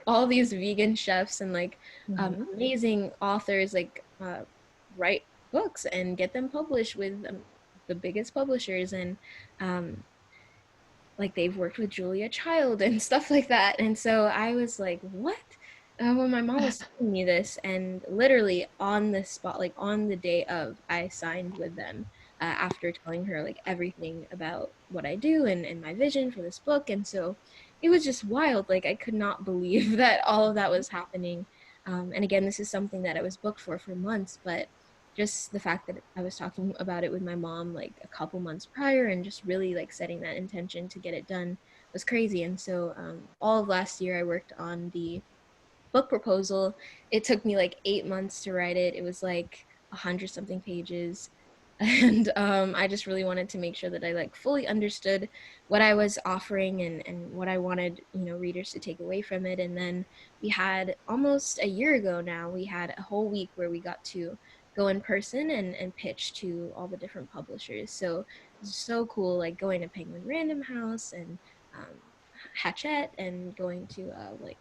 all these vegan chefs and like amazing authors like write books and get them published with the biggest publishers. And like they've worked with Julia Child and stuff like that. And so I was like, what? When my mom was telling me this, and literally on the spot, like on the day of, I signed with them after telling her like everything about what I do and my vision for this book. And so it was just wild. Like I could not believe that all of that was happening. And again, this is something that I was booked for months, but just the fact that I was talking about it with my mom like a couple months prior and just really like setting that intention to get it done was crazy. And so all of last year I worked on the book proposal. It took me like 8 months to write it. It was like 100 something pages. And I just really wanted to make sure that I like fully understood what I was offering and what I wanted, you know, readers to take away from it. And then we had almost a year ago now, we had a whole week where we got to go in person and pitch to all the different publishers. So it was so cool, like going to Penguin Random House and um, Hachette and going to like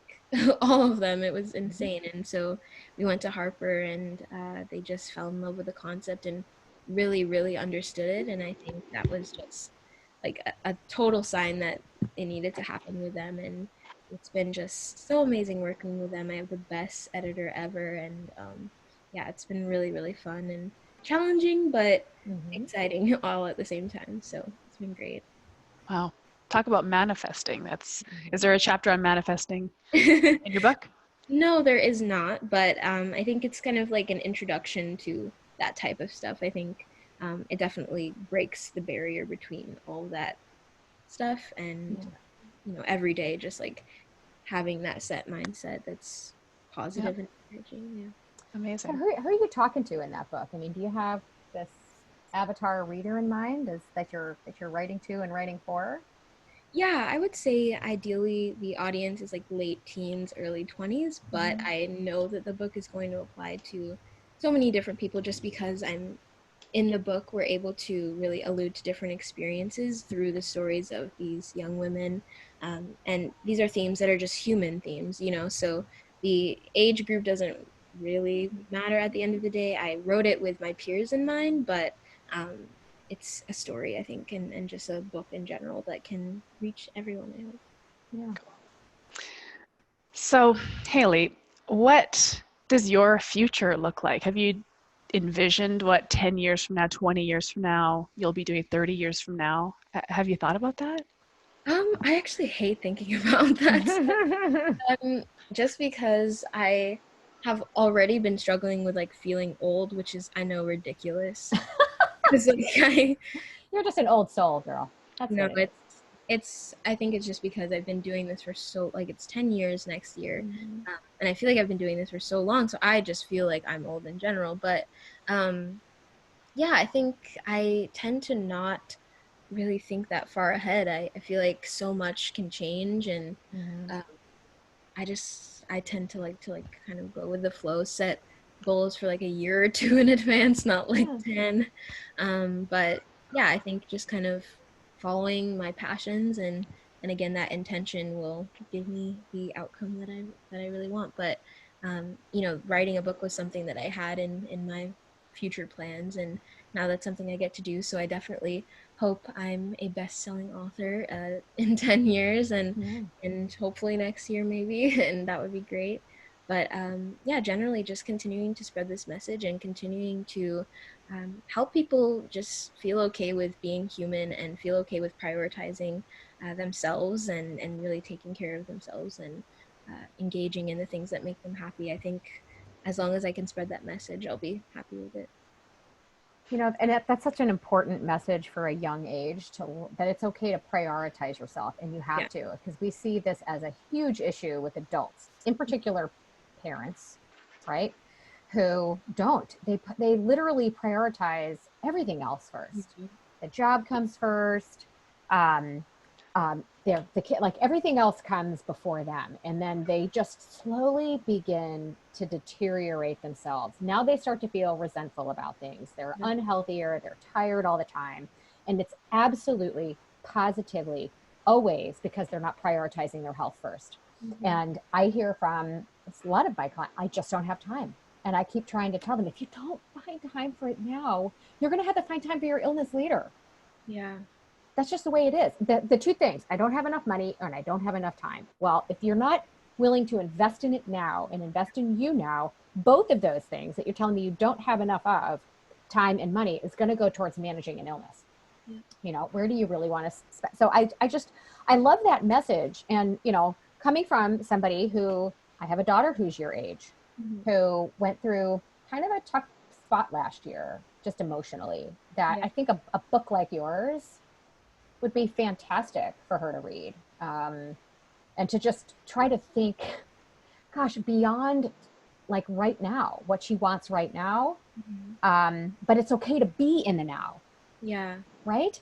all of them. It was insane. And so we went to Harper, and they just fell in love with the concept and really, really understood it. And I think that was just like a total sign that it needed to happen with them. And it's been just so amazing working with them. I have the best editor ever. And yeah, it's been really, really fun and challenging, but exciting all at the same time. So it's been great. Wow. Talk about manifesting. Is there a chapter on manifesting in your book? No, there is not, but I think it's kind of like an introduction to that type of stuff. I think it definitely breaks the barrier between all that stuff and, you know, every day just like having that set mindset that's positive and encouraging. Yeah. Amazing. So who are you talking to in that book? I mean, do you have this avatar reader in mind that you're writing to and writing for? Yeah, I would say ideally the audience is like late teens, early 20s, but I know that the book is going to apply to so many different people just because I'm in the book. We're able to really allude to different experiences through the stories of these young women. And these are themes that are just human themes, you know, so the age group doesn't really matter at the end of the day. I wrote it with my peers in mind, but um, it's a story, I think, and just a book in general that can reach everyone, I hope. Yeah. So, Haile, what does your future look like? Have you envisioned what 10 years from now, 20 years from now, you'll be doing 30 years from now? Have you thought about that? I actually hate thinking about that. Just because I have already been struggling with like feeling old, which is, I know, ridiculous. Because like You're just an old soul, girl. That's no, what it is. I think it's just because I've been doing this for so, like, it's 10 years next year. Mhm. And I feel like I've been doing this for so long, so I just feel like I'm old in general. But um, yeah, I think I tend to not really think that far ahead. I feel like so much can change, and Mhm. um, I tend to like kind of go with the flow, set goals for like a year or two in advance, not like Yeah. 10. But yeah, I think just kind of following my passions, and again, that intention will give me the outcome that I really want. But you know, writing a book was something that I had in my future plans, and now that's something I get to do. So I definitely hope I'm a best-selling author in 10 years, Yeah. and hopefully next year maybe, and that would be great. But yeah, generally just continuing to spread this message and continuing to help people just feel okay with being human and feel okay with prioritizing themselves, and really taking care of themselves, and engaging in the things that make them happy. I think as long as I can spread that message, I'll be happy with it. You know, and that's such an important message for a young age, to that it's okay to prioritize yourself, and you Yeah. have to, because we see this as a huge issue with adults, in particular parents, right? Who don't. They literally prioritize everything else first. Mhm. The job comes first. Um, the kid, like everything else comes before them, and then they just slowly begin to deteriorate themselves. Now they start to feel resentful about things. They're Yeah. unhealthier, they're tired all the time, and it's absolutely positively always because they're not prioritizing their health first. Mhm. And I hear from a lot of my clients, I just don't have time. And I keep trying to tell them, if you don't find time for it now, you're going to have to find time for your illness later. Yeah. That's just the way it is. The two things, I don't have enough money and I don't have enough time. Well, if you're not willing to invest in it now and invest in you now, both of those things that you're telling me you don't have enough of, time and money, is going to go towards managing an illness. Yeah. You know, where do you really want to spend? So I love that message. And, you know, coming from somebody who, I have a daughter who's your age, Mhm. who went through kind of a tough spot last year, just emotionally, that Yeah. I think a book like yours would be fantastic for her to read. And to just try to think, gosh, beyond like right now, what she wants right now. Mhm. But it's okay to be in the now, Yeah. right?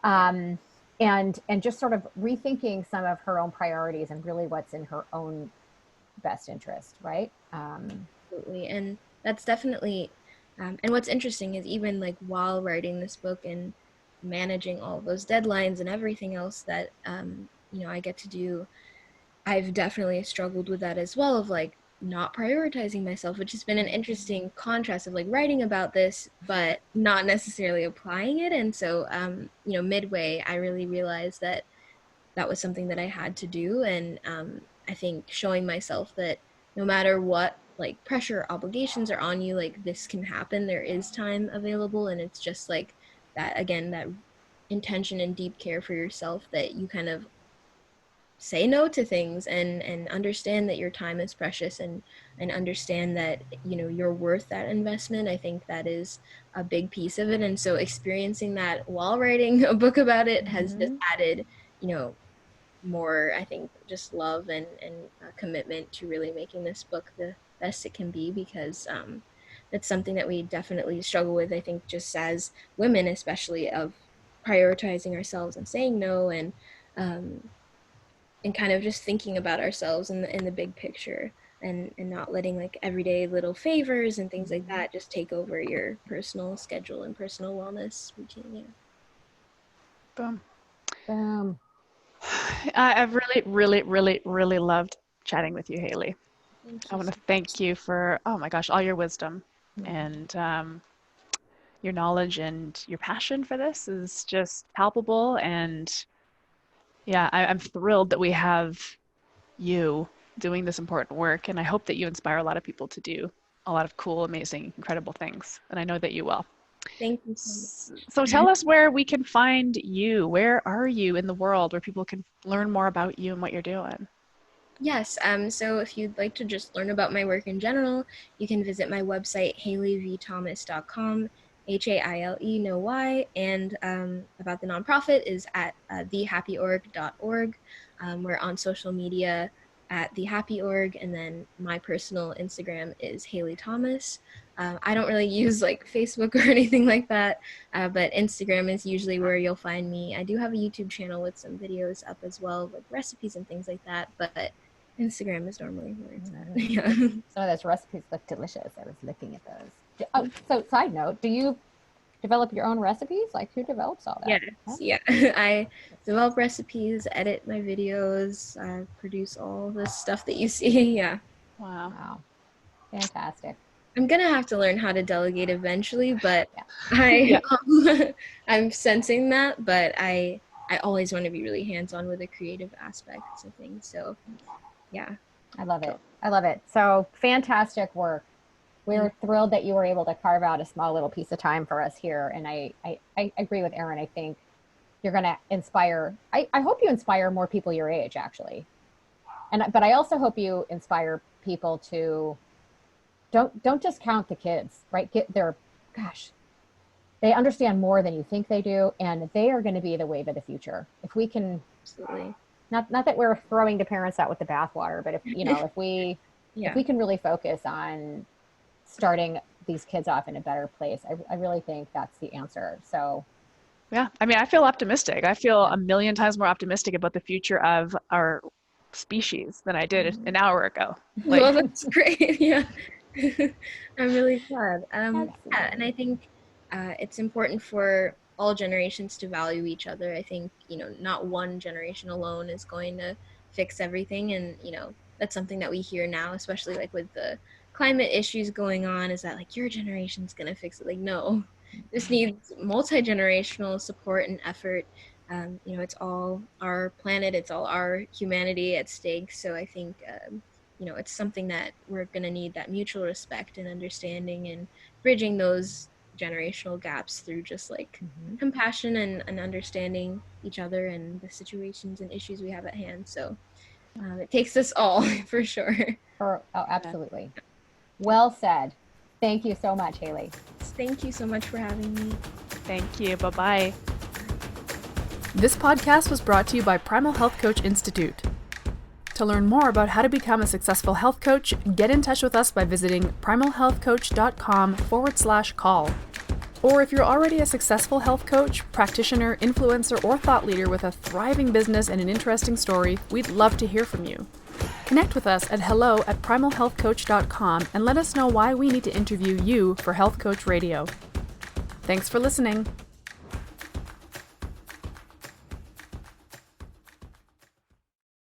Yeah. Um, and just sort of rethinking some of her own priorities and really what's in her own best interest, right? Absolutely. And that's definitely, and what's interesting is even like while writing this book and managing all those deadlines and everything else that, you know, I get to do, I've definitely struggled with that as well, of like not prioritizing myself, which has been an interesting contrast of like writing about this, but not necessarily applying it. And so, you know, midway, I really realized that that was something that I had to do. And I think showing myself that no matter what like pressure or obligations are on you, like this can happen. There is time available, and it's just like that again, that intention and deep care for yourself, that you kind of say no to things, and understand that your time is precious, and understand that, you know, you're worth that investment. I think that is a big piece of it. And so experiencing that while writing a book about it has just Mm-hmm. added, you know, more, I think, just love and commitment to really making this book the best it can be, because that's something that we definitely struggle with, I think, just as women, especially, of prioritizing ourselves and saying no. And and kind of just thinking about ourselves in the big picture, and not letting like everyday little favors and things like that just take over your personal schedule and personal wellness routine. Yeah. Boom. Boom. I've really, really, really, really loved chatting with you, Haile. Thank I you want so to thank you for, oh my gosh, all your wisdom and your knowledge, and your passion for this is just palpable. And yeah, I'm thrilled that we have you doing this important work. And I hope that you inspire a lot of people to do a lot of cool, amazing, incredible things. And I know that you will. Thank you so much. So tell us where we can find you. Where are you in the world where people can learn more about you and what you're doing? Yes, so if you'd like to just learn about my work in general, you can visit my website, hailevthomas.com, Haile, no Y, and about the nonprofit is at thehappyorg.org. We're on social media at thehappyorg, and then my personal Instagram is Haile Thomas. I don't really use like Facebook or anything like that, but Instagram is usually where you'll find me. I do have a YouTube channel with some videos up as well, like recipes and things like that, but Instagram is normally where it's at. Yeah. Some of those recipes look delicious. I was looking at those. Oh, so side note, do you develop your own recipes? Like, who develops all that? Yes, Huh? yeah. I develop recipes, edit my videos, produce all the stuff that you see. Yeah. Wow. Wow. Fantastic. I'm gonna have to learn how to delegate eventually, but Yeah. I'm sensing that, but I always want to be really hands-on with the creative aspects of things. So yeah. I love it. I love it. So fantastic work. We're thrilled that you were able to carve out a small little piece of time for us here. And I agree with Erin. I think you're going to inspire, I hope you inspire more people your age, actually. But I also hope you inspire people to don't just count the kids, right? They understand more than you think they do. And they are going to be the wave of the future. If we can, Absolutely. not that we're throwing the parents out with the bathwater, but if we can really focus on starting these kids off in a better place, I really think that's the answer. So yeah, I mean, I feel optimistic. I feel a million times more optimistic about the future of our species than I did an hour ago. Like, well, that's great. Yeah. I'm really glad. Yeah, and I think it's important for all generations to value each other. I think, not one generation alone is going to fix everything. And, that's something that we hear now, especially like with the climate issues going on, is that like your generation's going to fix it. Like, no, this needs multi-generational support and effort. It's all our planet, it's all our humanity at stake. So I think, it's something that we're going to need, that mutual respect and understanding, and bridging those generational gaps through just like compassion and understanding each other and the situations and issues we have at hand. So it takes us all for sure. Absolutely. Well said. Thank you so much, Haile. Thank you so much for having me. Thank you. Bye-bye. This podcast was brought to you by Primal Health Coach Institute. To learn more about how to become a successful health coach, get in touch with us by visiting primalhealthcoach.com/call. Or if you're already a successful health coach, practitioner, influencer, or thought leader with a thriving business and an interesting story, we'd love to hear from you. Connect with us at hello@primalhealthcoach.com and let us know why we need to interview you for Health Coach Radio. Thanks for listening.